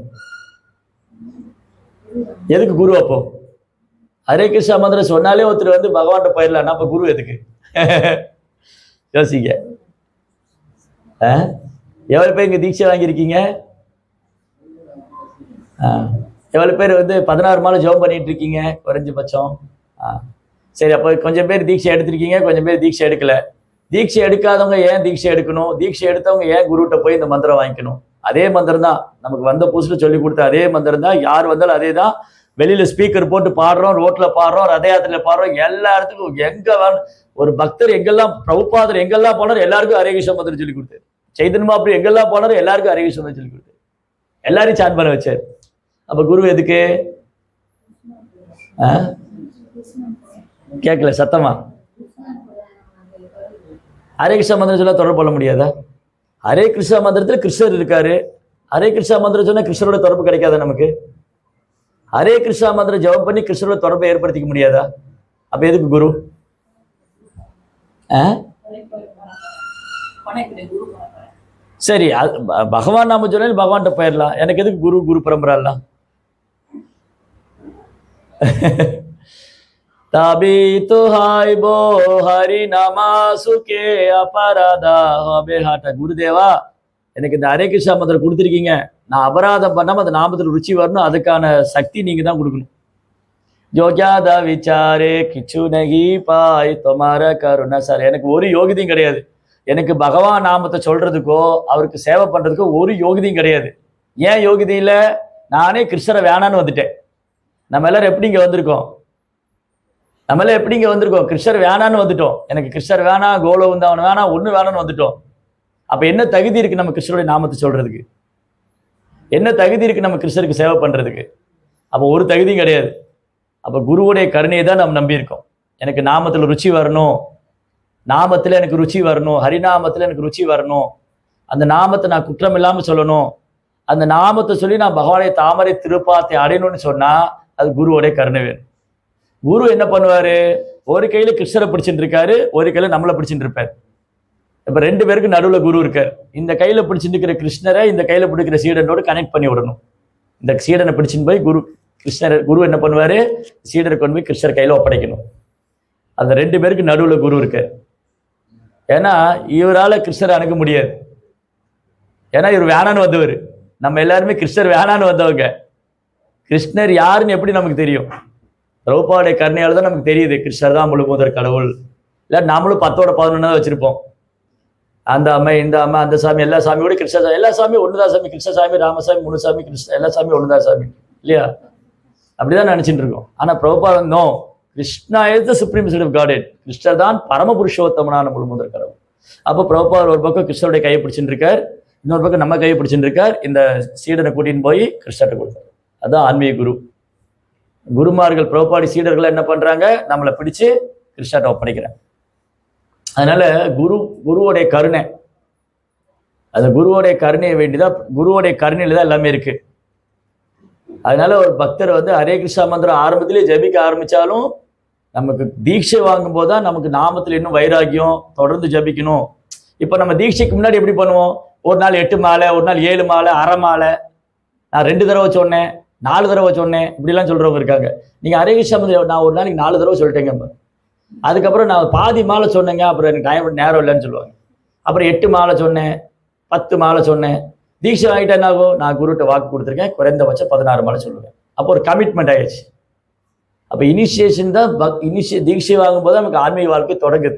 எதுக்கு குரு? அப்போ ஹரே கிருஷ்ணா மந்திரம் சொன்னாலே ஒருத்தர் வந்து பகவான்கிட்ட போயிடலாம், அப்ப குரு எதுக்கு? யோசிக்க. எவ்வளவு பேர் இங்க தீட்சை வாங்கியிருக்கீங்க? எவ்வளவு பேர் வந்து 16 மாலை ஜெபம் பண்ணிட்டு இருக்கீங்க குறைஞ்சபட்சம்? சரி, அப்போ கொஞ்சம் பேர் தீட்சை எடுத்திருக்கீங்க, கொஞ்சம் பேர் தீட்சை எடுக்கல. தீட்சை எடுக்காதவங்க ஏன் தீட்சை எடுக்கணும்? தீட்சை எடுத்தவங்க ஏன் குருகிட்ட போய் இந்த மந்திரம் வாங்கிக்கணும்? அதே மந்திரம் தான் நமக்கு வந்த புதுசுல சொல்லி கொடுத்த அதே மந்திரம் தான். யார் வந்தாலும் அதே தான். வெளியில ஸ்பீக்கர் போட்டு பாடுறோம், ரோட்ல பாடுறோம், ரத யாத்திரையில பாடுறோம், எல்லா இடத்துக்கும் எங்க ஒரு பக்தர் எங்கெல்லாம் பிரபுபாதர் எங்கெல்லாம் போனார் எல்லாருக்கும் ஹரே கிருஷ்ணா மந்திரம் சொல்லி கொடுத்தாரு. சைதன்ய மகாபிரபு எங்கெல்லாம் போனார் எல்லாருக்கும் ஹரே கிருஷ்ணா மந்திரம் சொல்லி கொடுத்தாரு. எல்லாரையும் சான் பண்ண வச்சார். அப்ப குரு எதுக்கு? கேட்கல சத்தமா? ஹரே கிருஷ்ணா மந்திரம் சொல்ல தொடர்பு கொள்ள முடியாதா? ஹரே கிருஷ்ணா மந்திரத்துல கிருஷ்ணர் இருக்காரு. ஹரே கிருஷ்ணா மந்திரம் சொன்னா கிருஷ்ணரோட தொடர்பு கிடைக்காதா நமக்கு? ஹரே கிருஷ்ணா மந்திரம் ஜெபம் பண்ணி கிருஷ்ணரோட தொடர்பை ஏற்படுத்திக்க முடியாதா? அப்ப எதுக்கு குரு? சரி, பகவான் நாம சொன்ன பகவான்கிட்ட போயிடலாம். எனக்கு எதுக்கு குரு? குரு பரம்பரை எல்லாம் தபி துஹாய்போ ஹரி நமாசுகே அபராதா ஹாட்ட. குருதேவா, எனக்கு இந்த ஹரே கிருஷ்ணா மந்திரம் கொடுத்துருக்கீங்க, நான் அபராதம் பண்ணாம அந்த நாமத்தில் ருச்சி வரணும், அதுக்கான சக்தி நீங்க தான் கொடுக்கணும். யோகியாதா விசாரே கிச்சு நகி பாய் தொமார கருணா. சார், எனக்கு ஒரு யோகிதையும் கிடையாது. எனக்கு பகவான் நாமத்தை சொல்றதுக்கோ அவருக்கு சேவை பண்றதுக்கோ ஒரு யோகிதையும் கிடையாது. ஏன் யோகிதை இல்ல? நானே கிருஷ்ணரை வேணான்னு வந்துட்டேன். நம்ம எல்லாரும் எப்படி இங்க வந்திருக்கோம்? கிருஷ்ணர் வேணான்னு வந்துட்டோம். எனக்கு கிருஷ்ணர் வேணாம், கோலோவந்தாவன் வேணாம், ஒண்ணு வேணான்னு வந்துட்டோம். அப்ப என்ன தகுதி இருக்கு நம்ம கிருஷ்ணருடைய நாமத்தை சொல்றதுக்கு? என்ன தகுதி இருக்கு நம்ம கிருஷ்ணருக்கு சேவை பண்றதுக்கு? அப்ப ஒரு தகுதியும் கிடையாது. அப்ப குருவுடைய கருணையை தான் நம்ம நம்பி இருக்கோம். எனக்கு நாமத்துல ருச்சி வரணும், நாமத்துல எனக்கு ருச்சி வரணும், ஹரிநாமத்துல எனக்கு ருச்சி வரணும், அந்த நாமத்தை நான் குற்றம் இல்லாம சொல்லணும், அந்த நாமத்தை சொல்லி நான் பகவானை தாமரை திருப்பாத்தை அடையணும்னு சொன்னா அது குருவுடைய கருணை வேணும். குரு என்ன பண்ணுவாரு? ஒரு கையில கிருஷ்ணரை பிடிச்சிட்டு இருக்காரு, ஒரு கையில நம்மளை பிடிச்சிட்டு இருப்பாரு. இப்ப ரெண்டு பேருக்கு நடுவுல குரு இருக்காரு. இந்த கையில பிடிச்சிட்டு இருக்கிற கிருஷ்ணரை இந்த கையில பிடிக்கிற சீடனோடு கனெக்ட் பண்ணி விடணும். இந்த சீடனை பிடிச்சின்னு போய் குரு என்ன பண்ணுவாரு? சீடரை கொண்டு போய் கிருஷ்ணர் கையில ஒப்படைக்கணும். அந்த ரெண்டு பேருக்கு நடுவுல குரு இருக்காரு. ஏன்னா இவரால கிருஷ்ணரை அணுக முடியாது. ஏன்னா இவர் வேணான்னு வந்தவர். நம்ம எல்லாருமே கிருஷ்ணர் வேணான்னு வந்தவங்க. கிருஷ்ணர் யாருன்னு எப்படி நமக்கு தெரியும்? பிரபுபாவுடைய கருணையால தான் நமக்கு தெரியுது கிருஷ்ணர் தான் முழு முதற் கடவுள். இல்லை நாமளும் 10ஓட 11 வச்சிருப்போம். அந்த அம்மை, இந்த அம்மா, அந்த சாமி, எல்லா சாமியோட கிருஷ்ண சாமி, எல்லா சாமியும் ஒண்ணுதான் சாமி, கிருஷ்ணசாமி, ராமசாமி, முனுசாமி, கிருஷ்ண, எல்லா சாமியும் ஒண்ணுதான் சாமி, இல்லையா? அப்படிதான் நினைச்சிட்டு இருக்கோம். ஆனா Prabhupada no, Krishna is the supreme seat of God. Krishnar தான் பரம புருஷோத்தமனான முழு முதற் கடவுள். அப்போ பிரபுபா ஒரு பக்கம் கிருஷ்ணருடைய கையை பிடிச்சிட்டு இருக்கார், இன்னொரு பக்கம் நம்ம கையை பிடிச்சிட்டு இருக்கார். இந்த சீடனை கூட்டின்னு போய் கிருஷ்ணர்கிட்ட கொடுத்தார். அதான் ஆன்மீக குரு. குருமார்கள் பிரபுபாடி சீடர்கள் என்ன பண்றாங்க? நம்மளை பிடிச்சு கிருஷ்ணர்கிட்ட ஒப்படைக்கிறாங்க. அதனால குருவோடைய கருணை, அந்த குருவோடைய கருணையை வேண்டிதான், குருவோடைய கருணையில தான் எல்லாமே இருக்கு. அதனால ஒரு பக்தர் ஹரே கிருஷ்ணா மந்திரம் ஆரம்பத்திலே ஜபிக்க ஆரம்பிச்சாலும் நமக்கு தீட்சை வாங்கும் போதுதான் நமக்கு நாமத்துல இன்னும் வைராகியம், தொடர்ந்து ஜபிக்கணும். இப்ப நம்ம தீட்சைக்கு முன்னாடி எப்படி பண்ணுவோம்? ஒரு நாள் 8 மாலை, ஒரு நாள் 7 மாலை, அரை மாலை, நான் 2 தடவை சொன்னேன், 4 தடவை சொன்னேன், இப்படிலாம் சொல்றவங்க இருக்காங்க. நீங்க ஹரே கிருஷ்ணா மந்திரம் நான் ஒரு நாளைக்கு 4 தடவை சொல்லிட்டேங்க, அதுக்கப்புறம் நான் பாதி மாலை சொன்னேங்க, அப்புறம் எனக்கு டைம் நேரம் இல்லைன்னு சொல்லுவாங்க. அப்புறம் 8 மாலை சொன்னேன், 10 மாலை சொன்னேன். தீட்சை வாங்கிட்டா என்ன ஆகும்? நான் குருட்ட வாக்கு கொடுத்துருக்கேன், குறைந்தபட்சம் 16 மாலை சொல்லுவேன். அப்போ ஒரு கமிட்மெண்ட் ஆயிடுச்சு. அப்போ இனிஷியேஷன் தான், தீட்சை வாங்கும்போது நமக்கு ஆன்மீக வாழ்க்கை தொடங்குது.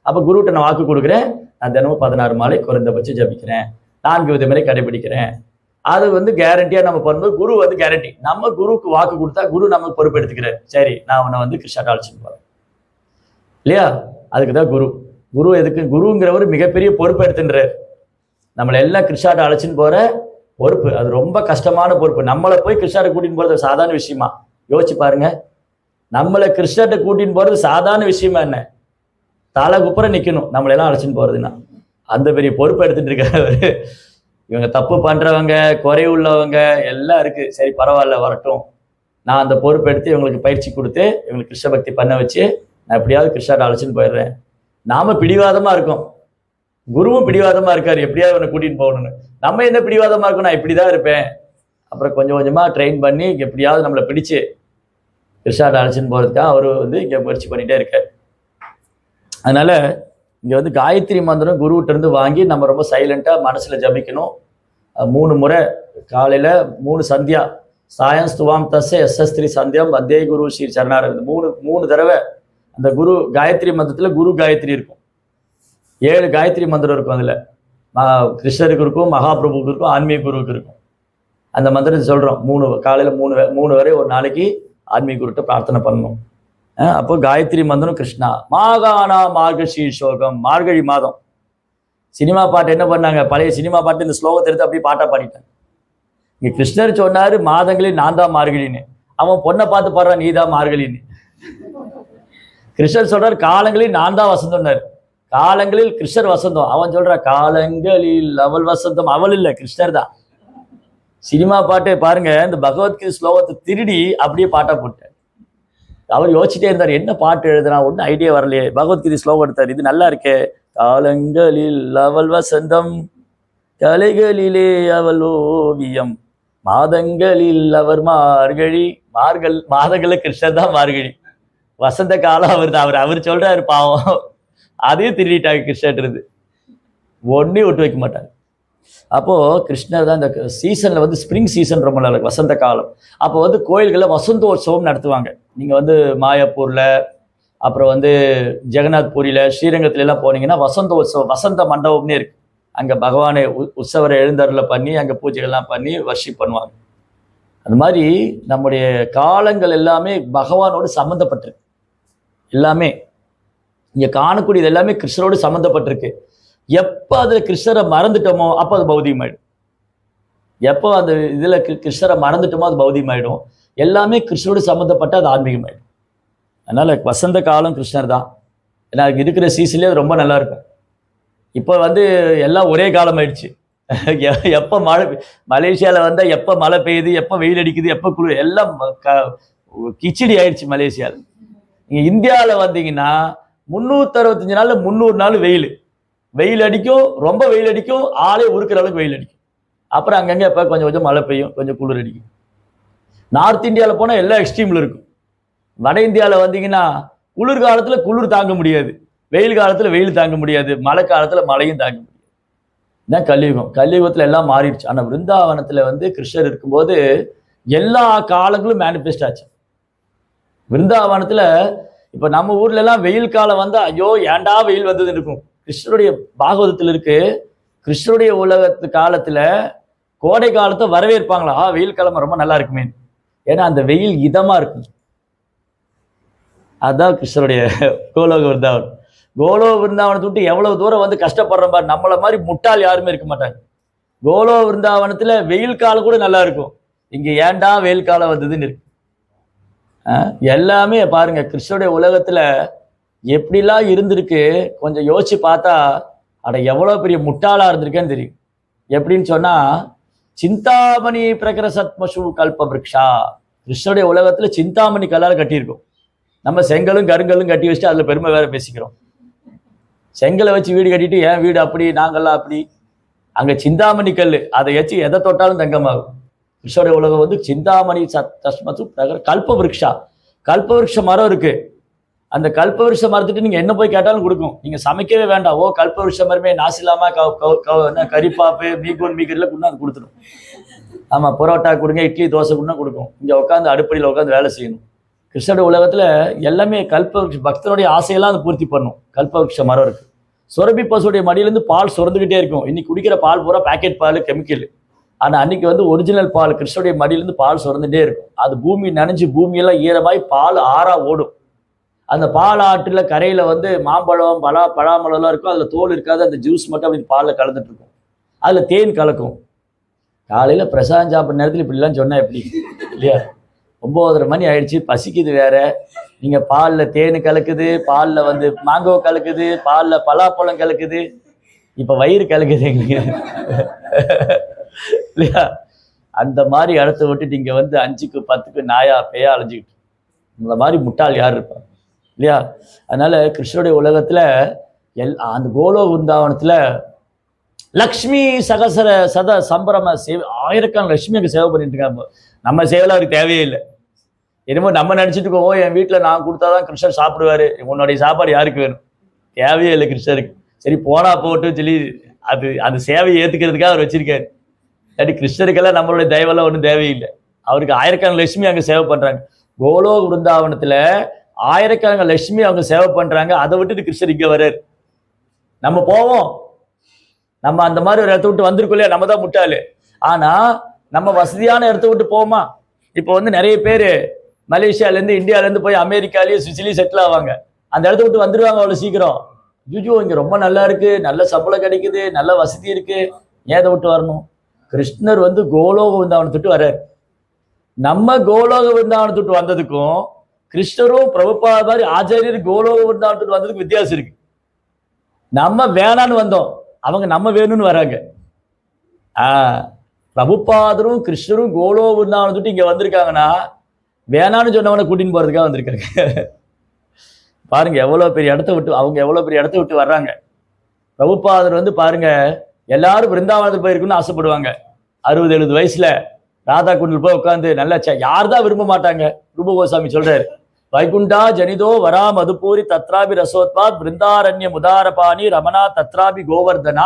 அப்போ குருட்ட நான் வாக்கு கொடுக்குறேன், நான் தினமும் 16 மாலை குறைந்தபட்சம் ஜபிக்கிறேன், 4 விதமுறை கடைபிடிக்கிறேன். அது கேரண்டியா நம்ம பண்ணும்போது குரு கேரண்டி. நம்ம குருக்கு வாக்கு கொடுத்தா குரு நமக்கு பொறுப்பு எடுத்துக்கிறேன். சரி, நான் உன்னை கிருஷ்ணாட்ட அழைச்சிட்டு போறேன், இல்லையா? அதுக்குதான் குரு எதுக்கு? குருங்கிறவர் மிகப்பெரிய பொறுப்பு எடுத்துன்றார். நம்மளை எல்லாம் கிருஷ்ணாட்ட அழைச்சின்னு போற பொறுப்பு, அது ரொம்ப கஷ்டமான பொறுப்பு. நம்மளை போய் கிருஷ்ணாட்ட கூட்டின்னு போறது சாதாரண விஷயமா? யோசிச்சு பாருங்க. நம்மளை கிருஷ்ணாட்ட கூட்டின்னு போறது சாதாரண விஷயமா என்ன? தலை குப்புற நிக்கணும் நம்மளை எல்லாம் அழைச்சின்னு போறதுன்னா. அந்த பெரிய பொறுப்பு எடுத்துட்டு இருக்காரு. இவங்க தப்பு பண்றவங்க, குறை உள்ளவங்க எல்லாம் இருக்கு. சரி, பரவாயில்ல, வரட்டும். நான் அந்த பொறுப்பு எடுத்து இவங்களுக்கு பயிற்சி கொடுத்து இவங்களுக்கு கிருஷ்ண பக்தி பண்ண வச்சு நான் எப்படியாவது கிருஷ்ணாட்ட அழைச்சின்னு போயிடுறேன். நாம பிடிவாதமா இருக்கோம், குருவும் பிடிவாதமா இருக்காரு, எப்படியாவது இவனை கூட்டின்னு போகணும்னு. நம்ம என்ன பிடிவாதமா இருக்கோம்? நான் இப்படிதான் இருப்பேன். அப்புறம் கொஞ்சம் கொஞ்சமா ட்ரெயின் பண்ணி எப்படியாவது நம்மளை பிடிச்சு கிருஷ்ணாட்ட அழைச்சின்னு போறதுக்காக அவரு இங்க முயற்சி பண்ணிட்டே இருக்காரு. அதனால இங்க காயத்ரி மந்திரம் குருவிட்ட இருந்து வாங்கி நம்ம ரொம்ப சைலண்டா மனசுல ஜபிக்கணும். 3 முறை, காலையில 3 சந்தியா, சாயம் ஸ்துவாம் தஸ்ஸ எஸ்எஸ்திரி சந்தியம் வந்தே குரு ஸ்ரீ சரணார, 3 தடவை அந்த குரு காயத்ரி மந்திரத்துல குரு காயத்ரி இருக்கும். 7 காயத்ரி மந்திரம் இருக்கும். அதுல கிருஷ்ணருக்கு இருக்கும், மகாபிரபுக்கு இருக்கும், ஆன்மீக குருவுக்கு இருக்கும். அந்த மந்திரத்தை சொல்றோம். காலையில 3 வரை ஒரு நாளைக்கு ஆன்மீக குருட்ட பிரார்த்தனை பண்ணணும். அப்போ காயத்ரி மந்திரம் கிருஷ்ணா. மாகாணா மார்கழி சோகம், மார்கழி மாதம். சினிமா பாட்டு என்ன பண்ணாங்க? பழைய சினிமா பாட்டு இந்த ஸ்லோகத்தை எடுத்து அப்படியே பாட்டா பாடிட்டாங்க. இங்க கிருஷ்ணர் சொன்னாரு மாதங்களில் நான் தான் மார்கழின்னு, அவன் பொண்ணை பார்த்து பாடுறான் நீ தான் மார்கழின்னு. கிருஷ்ணர் சொல்றாரு காலங்களில் நான் தான் வசந்தம்னாரு. காலங்களில் கிருஷ்ணர் வசந்தம், அவன் சொல்ற காலங்களில் அவள் வசந்தம். அவள் இல்லை, கிருஷ்ணர் தான். சினிமா பாட்டே பாருங்க, இந்த பகவத்கீதை ஸ்லோகத்தை திருடி அப்படியே பாட்டா போட்டார். அவர் யோசிச்சுட்டே இருந்தார், என்ன பாட்டு எழுதுனா, ஒன்னும் ஐடியா வரலையே. பகவத்கீதை ஸ்லோகம் எடுத்தார், இது நல்லா இருக்கே. காலங்களில் அவள் வசந்தம், கலைகளிலே அவள் ஓவியம், மாதங்களில் அவர் மார்கழி. மாதங்களில் கிருஷ்ணர் தான் மார்கழி. வசந்த காலம் அவர் தான். அவர் சொல்றாரு பாவம், அதையும் திருடிட்டாங்க கிருஷ்ணர் இருந்து, ஒன்னையும் விட்டு வைக்க மாட்டாங்க. அப்போ கிருஷ்ணர் தான் இந்த சீசன்ல வந்து ஸ்ப்ரிங் சீசன் ரொம்ப நல்லா இருக்கு, வசந்த காலம். அப்போ வந்து கோயில்களில் வசந்தோற்சவம் நடத்துவாங்க. நீங்க வந்து மாயாப்பூர்ல, அப்புறம் வந்து ஜெகநாத் பூரியில, ஸ்ரீரங்கத்துல எல்லாம் போனீங்கன்னா வசந்தோற்சவம், வசந்த மண்டபம்னே இருக்கு. அங்க பகவானை உற்சவரை எழுந்தருளை பண்ணி அங்க பூஜைகள்லாம் பண்ணி வர்ஷிப் பண்ணுவாங்க. அந்த மாதிரி நம்முடைய காலங்கள் எல்லாமே பகவானோடு சம்மந்தப்பட்டிருக்கு. எல்லாமே இங்க காணக்கூடியது எல்லாமே கிருஷ்ணரோடு சம்மந்தப்பட்டிருக்கு. எப்போ அதில் கிருஷ்ணரை மறந்துட்டோமோ அப்போ அது பௌதிகமாயிடும். எப்போ அந்த இதில் கிருஷ்ணரை மறந்துட்டோமோ அது பௌதிகமாயிடும். எல்லாமே கிருஷ்ணரோடு சம்மந்தப்பட்ட அது ஆன்மீகமாயிடும். அதனால வசந்த காலம் கிருஷ்ணர் தான். ஏன்னா இருக்கிற சீசன்லேயே அது ரொம்ப நல்லா இருக்கும். இப்போ வந்து எல்லாம் ஒரே காலம் ஆயிடுச்சு. எப்போ மலேசியாவில் வந்தால் எப்போ மழை பெய்யுது, எப்போ வெயில் அடிக்குது, எப்போ குளிர், எல்லாம் கிச்சடி ஆயிடுச்சு மலேசியாவில். நீங்கள் இந்தியாவில் வந்தீங்கன்னா 365 நாள் 300 நாள் வெயில் அடிக்கும், ரொம்ப வெயில் அடிக்கும், ஆளே உருக்கிற அளவுக்கு வெயில் அடிக்கும். அப்புறம் அங்கங்கே எப்போ கொஞ்சம் கொஞ்சம் மழை பெய்யும், கொஞ்சம் குளிர் அடிக்கும். நார்த் இந்தியாவில் போனால் எல்லா எக்ஸ்ட்ரீமில் இருக்கும். வட இந்தியாவில் வந்தீங்கன்னா குளிர் காலத்தில் குளிர் தாங்க முடியாது, வெயில் காலத்தில் வெயில் தாங்க முடியாது, மழை காலத்தில் மழையும் தாங்க முடியாது. இதான் கலியுகம். கலியுகத்தில் எல்லாம் மாறிடுச்சு. ஆனால் விருந்தாவனத்தில் வந்து கிருஷ்ணர் இருக்கும்போது எல்லா காலங்களும் மேனிஃபெஸ்ட் ஆச்சு. விருந்தாவனத்தில் இப்போ நம்ம ஊர்ல எல்லாம் வெயில் காலம் வந்தால் ஐயோ ஏண்டா வெயில் வந்ததுன்னு இருக்கும். கிருஷ்ணருடைய பாகவதத்தில் இருக்கு, கிருஷ்ணருடைய உலகத்து காலத்தில் கோடை காலத்தை வரவேற்பாங்களா, வெயில் காலம் ரொம்ப நல்லா இருக்குமே, ஏன்னா அந்த வெயில் இதமாக இருக்கும். அதுதான் கிருஷ்ணருடைய கோலோக விருந்தாவனம். கோலோக விருந்தாவனத்தை விட்டு எவ்வளவு தூரம் வந்து கஷ்டப்படுற மாதிரி, நம்மளை மாதிரி முட்டாள் யாருமே இருக்க மாட்டாங்க. கோலோக விருந்தாவனத்தில் வெயில் காலம் கூட நல்லா இருக்கும், இங்கே ஏண்டா வெயில் காலம் வந்ததுன்னு இருக்கு. எல்லாமே பாருங்க கிருஷ்ணருடைய உலகத்துல எப்படிலாம் இருந்திருக்கு. கொஞ்சம் யோசிச்சு பார்த்தா அட எவ்வளோ பெரிய முட்டாளா இருந்திருக்கேன்னு தெரியும். எப்படின்னு சொன்னா, சிந்தாமணி பிரகர சத்மசு கல்ப விருக்ஷா, கிருஷ்ணருடைய உலகத்துல சிந்தாமணி கல்லால் கட்டியிருக்கும். நம்ம செங்கலும் கருங்கல்லும் கட்டி வச்சுட்டு அதுல பெருமை வேற பேசிக்கிறோம். செங்கலை வச்சு வீடு கட்டிட்டு ஏன் வீடு அப்படி, நாங்கள்லாம் அப்படி. அங்க சிந்தாமணி கல், அதை வச்சு எதை தொட்டாலும் தங்கமாகும். கிருஷ்ணருடைய உலகம் வந்து சிந்தாமணி தஸ்மசு பிரகர கல்ப விருக்ஷா. கல்ப விருட்ச மரம் இருக்கு. அந்த கல்ப விருட்ச மரத்துட்டு நீங்க என்ன போய் கேட்டாலும் கொடுக்கும். நீங்க சமைக்கவே வேண்டாம், ஓ கல்ப விருட்ச மரமே நாசிலாமா கறிப்பாப்பு மீகோன் மீகர்ல கொண்டாந்து கொடுத்துடும். ஆமா, பரோட்டா கொடுங்க, இட்லி தோசை கொடுனா கொடுக்கும். இங்க உட்காந்து அடுப்படியில் உட்காந்து வேலை செய்யணும். கிருஷ்ணருடைய உலகத்துல எல்லாமே கல்ப விருட்ச, பக்தனுடைய ஆசையெல்லாம் அது பூர்த்தி பண்ணும். கல்ப விருட்ச மரம் இருக்கு. சுரபி பசுடைய மடியிலேருந்து பால் சுரந்துகிட்டே இருக்கும். இன்னைக்கு குடிக்கிற பால் பூரா பேக்கெட் பால், கெமிக்கல். ஆனா அன்னைக்கு வந்து ஒரிஜினல் பால் கிருஷ்ணருடைய மடியிலிருந்து பால் சுரந்துட்டே இருக்கும். அது பூமி நனைஞ்சு பூமியெல்லாம் ஈரமாய் பால் ஆறா ஓடும். அந்த பால் ஆற்றுல கரையில வந்து மாம்பழம் பழாமழம்லாம் இருக்கும், அதுல தோல் இருக்காது, அந்த ஜூஸ் மட்டும் அப்படி பாலில் கலந்துட்டு இருக்கும். அதுல தேன் கலக்கும். காலையில பிரசாதம் சாப்பிட்ற நேரத்தில் இப்படிலாம் சொன்னா எப்படி இல்லையா? 9:30 மணி ஆயிடுச்சு, பசிக்குது வேற. நீங்க பாலில் தேன் கலக்குது, பாலில் வந்து மாங்கோ கலக்குது, பாலில் பலாப்பழம் கலக்குது, இப்ப வயிறு கலக்குது எங்களுக்கு இல்லையா? அந்த மாதிரி இடத்த விட்டுட்டு இங்க வந்து 5க்கு 10க்கு நாயா பேயா அலைஞ்சிக்கிட்டு, இந்த மாதிரி முட்டாள் யார் இருப்பா இல்லையா? அதனால கிருஷ்ணருடைய உலகத்துல அந்த கோலோ விருந்தாவனத்துல லக்ஷ்மி சகசர சத சம்பரம சேவை, ஆயிரக்கணக்கான லட்சுமி அங்கே சேவை பண்ணிட்டு இருக்காங்க. நம்ம சேவைலாம் அவருக்கு தேவையே இல்லை. என்னமோ நம்ம நினைச்சிட்டு இருக்கோம், என் வீட்டில் நான் கொடுத்தாதான் கிருஷ்ணர் சாப்பிடுவாரு, உன்னுடைய சாப்பாடு யாருக்கு வேணும், தேவையே இல்லை கிருஷ்ணருக்கு. சரி போனா போட்டு சொல்லி அது அந்த சேவையை ஏத்துக்கிறதுக்காக அவர் வச்சிருக்காரு. இல்லாட்டி கிருஷ்ணருக்கெல்லாம் நம்மளுடைய தயவெல்லாம் ஒன்றும் தேவையில்லை. அவருக்கு ஆயிரக்கணக்கான லட்சுமி அங்கே சேவை பண்றாங்க. கோலோ விருந்தாவனத்துல ஆயிரக்கணக்கான லட்சுமி அவங்க சேவை பண்றாங்க. அதை விட்டுட்டு கிருஷ்ணர் இங்க வர்றாரு. நம்ம போவோம், நம்ம அந்த மாதிரி ஒரு இடத்த விட்டு வந்திருக்கோம் இல்லையா, நம்ம தான் முட்டாளு. ஆனா நம்ம வசதியான இடத்த விட்டு போவோமா? இப்போ வந்து நிறைய பேர் மலேசியாலேருந்து இந்தியாவிலேருந்து போய் அமெரிக்காலேயும் சுவிட்சர்லேயும் செட்டில் ஆவாங்க. அந்த இடத்த விட்டு வந்துடுவாங்க அவ்வளோ சீக்கிரம். ஜூஜோ இங்கே ரொம்ப நல்லா இருக்கு, நல்ல சம்பளம் கிடைக்குது, நல்ல வசதி இருக்கு, ஏதை விட்டு வரணும்? கிருஷ்ணர் வந்து கோலோக விருந்தாவனத்தை விட்டு வர்றாரு. நம்ம கோலோக விருந்தாவனத்தை விட்டு வந்ததுக்கும் கிருஷ்ணரும் பிரபுபாத மாதிரி ஆச்சாரியர் கோலோக விருந்தாவனத்தை விட்டு வந்ததுக்கு வித்தியாசம் இருக்கு. நம்ம வேணான்னு வந்தோம், அவங்க நம்ம வேணும்னு வராங்க. பிரபுபாதரும் கிருஷ்ணரும் கோலோ விருந்தாவனத்தை விட்டு இங்க வந்திருக்காங்கன்னா வேணான்னு சொன்னவனை கூட்டின்னு போறதுக்காக வந்திருக்காங்க. பாருங்க எவ்வளவு பெரிய இடத்த விட்டு, அவங்க எவ்வளவு பெரிய இடத்த விட்டு வர்றாங்க. பிரபுபாதர் வந்து பாருங்க, எல்லாரும் விருந்தாவனத்துக்கு போயிருக்குன்னு ஆசைப்படுவாங்க. 60-70 வயசுல ராதா குண்டில் போய் உட்காந்து நல்லா யார் தான் விரும்ப மாட்டாங்க? ரூப கோசாமி சொல்றாரு, வைகுண்டா ஜனிதோ வரா மதுபூரி தத்ராபி ரசோத்பாத் பிருந்தாரண்ய முதாரபாணி ரமணா தத்ராபி கோவர்தனா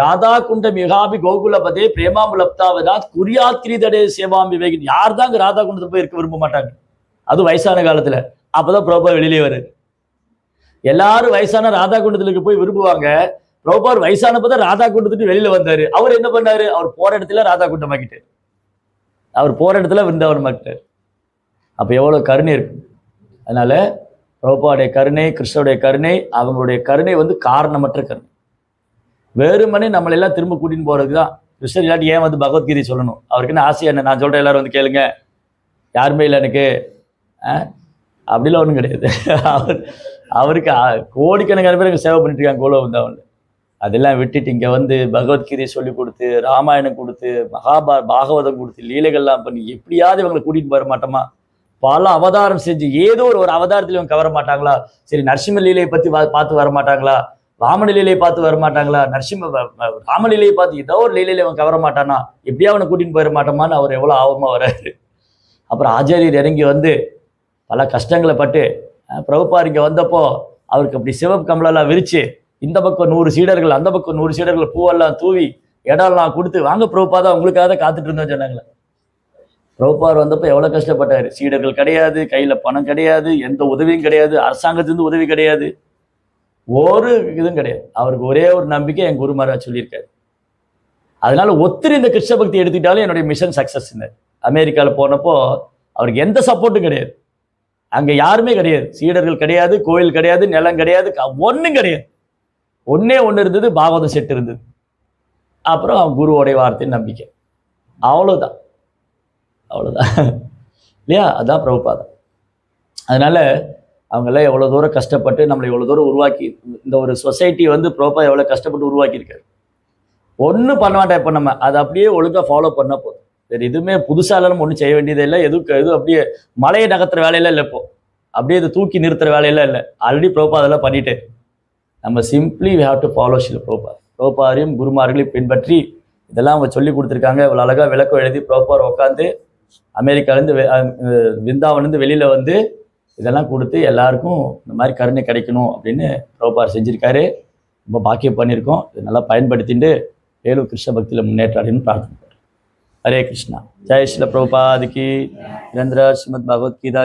ராதா குண்ட மிகாபி கோகுலபதே பிரேமாமுலப்தாவதாத் குறியாத் கிரிதடே சேவாம் விவேகின். யார் தான் ராதா குண்டத்துல போய் இருக்க விரும்ப மாட்டாங்க, அது வயசான காலத்துல. அப்பதான் பிரபுபாத் வெளியிலே வருது. எல்லாரும் வயசான ராதா குண்டத்துக்கு போய் விரும்புவாங்க. பிரபுபாத் வயசானப்பதான் ராதா குண்டத்துக்கு வெளியில வந்தாரு. அவர் என்ன பண்ணாரு? அவர் போற இடத்துல ராதா குண்டமாக்கிட்டார், அவர் போற இடத்துல விருந்தாவனமாக்கிட்டார். அப்ப எவ்வளவு கருணை இருக்கு. அதனால பிரபுபாவுடைய கருணை, கிருஷ்ணருடைய கருணை, அவங்களுடைய கருணை காரணமற்ற கருணை. வேறுமனே நம்மளை எல்லாம் திரும்ப கூட்டின்னு போறதுக்கு தான். கிருஷ்ணர் இல்லாட்டி ஏன் பகவத்கீதை சொல்லணும்? அவருக்கு என்ன ஆசையா என்ன? நான் சொல்றேன், எல்லாரும் கேளுங்க, யாருமே இல்லை எனக்கு, அப்படிலாம் ஒன்றும் கிடையாது. அவருக்கு கோடிக்கணக்கான பேர் சேவை பண்ணிட்டு இருக்காங்க கோல வந்தவன். அதெல்லாம் விட்டுட்டு இங்க பகவத்கீதையை சொல்லி கொடுத்து, ராமாயணம் கொடுத்து, பாகவதம் கொடுத்து, லீலைகள்லாம் பண்ணி எப்படியாவது இவங்களை கூட்டிட்டு வர மாட்டோமா? பல அவதாரம் செஞ்சு ஏதோ ஒரு அவதாரத்தில் இவங்க கவர மாட்டாங்களா? சரி, நரசிம்ம லீலையை பத்தி பார்த்து வர மாட்டாங்களா? ராம லீலையை பார்த்து வர மாட்டாங்களா? ராம லீலையை பார்த்து ஏதோ ஒரு லீலையில இவன் கவர மாட்டானா? எப்படியா அவனை கூட்டின்னு போயிட மாட்டோமான்னு அவர் எவ்வளவு ஆர்வமா வர்றாரு. அப்புறம் ஆச்சாரியர் இறங்கி பல கஷ்டங்களை பட்டு பிரபுபாத் இங்க வந்தப்போ அவருக்கு அப்படி சிவப்பு கமலெல்லாம் விரிச்சு, இந்த பக்கம் 100 சீடர்கள், அந்த பக்கம் 100 சீடர்கள் பூவெல்லாம் தூவி இடம்லாம் கொடுத்து, வாங்க பிரபுபாதா உங்களுக்காக தான் காத்துட்டு இருந்தோம் சொன்னாங்களே. பிரபுபாத் வந்தப்போ எவ்வளவு கஷ்டப்பட்டாரு. சீடர்கள் கிடையாது, கையில பணம் கிடையாது, எந்த உதவியும் கிடையாது, அரசாங்கத்திலிருந்து உதவி கிடையாது, ஒரு இதுவும் கிடையாது. அவருக்கு ஒரே ஒரு நம்பிக்கை என் குரு மகாராஜ் சொல்லியிருக்காரு. அதனால ஒத்திரி இந்த கிருஷ்ண பக்தி எடுத்துக்கிட்டாலும் என்னுடைய மிஷன் சக்சஸ். அமெரிக்கால போனப்போ அவருக்கு எந்த சப்போர்ட்டும் கிடையாது, அங்க யாருமே கிடையாது, சீடர்கள் கிடையாது, கோயில் கிடையாது, நிலம் கிடையாது, ஒன்றும் கிடையாது. ஒன்னே ஒன்று இருந்தது, பாகவதம் செட்டு இருந்தது. அப்புறம் அவன் குருவோடைய வார்த்தை நம்பிக்கை, அவ்வளவுதான். இல்லையா? அதான் பிரபுபாத். அதனால அவங்கெல்லாம் எவ்வளவு தூரம் கஷ்டப்பட்டு நம்மளை எவ்வளவு தூரம் உருவாக்கி, இந்த ஒரு சொசைட்டி பிரபுபாத் எவ்வளவு கஷ்டப்பட்டு உருவாக்கியிருக்காரு. ஒன்றும் பண்ண மாட்டேன். இப்போ நம்ம அதை அப்படியே ஒழுங்கா ஃபாலோ பண்ண போதும். வேறு எதுவுமே புதுசாலும் ஒன்றும் செய்ய வேண்டியதே இல்லை. எதுவும் அப்படியே மலையை நகர்த்துற வேலையெல்லாம் இல்லை. இப்போ அப்படியே இதை தூக்கி நிறுத்துற வேலையெல்லாம் இல்லை. ஆல்ரெடி பிரபுபாத் அதெல்லாம் பண்ணிட்டு, நம்ம simply we have to follow Srila Prabhupada. பிரபுபாதையும் குருமார்களையும் பின்பற்றி இதெல்லாம் அவங்க சொல்லி கொடுத்துருக்காங்க. இவ்வளோ அழகாக விளக்கம் எழுதி பிரபுபாத் உட்காந்து அமெரிக்காலேருந்து விருந்தாவன்லேருந்து வெளியில் இதெல்லாம் கொடுத்து எல்லாருக்கும் இந்த மாதிரி கருணை கிடைக்கணும் அப்படின்னு பிரபுபாத் செஞ்சுருக்காரு. ரொம்ப பாக்கியம் பண்ணியிருக்கோம். இதை நல்லா பயன்படுத்திட்டு வேலூர் கிருஷ்ண பக்தியில் முன்னேற்றம் அப்படின்னு பிரார்த்தனை பண்ணுறேன். ஹரே கிருஷ்ணா. ஜெய் ஸ்ரீல பிரபுபாத் கி. நிரந்தர ஸ்ரீமத் பகவத்கீதா.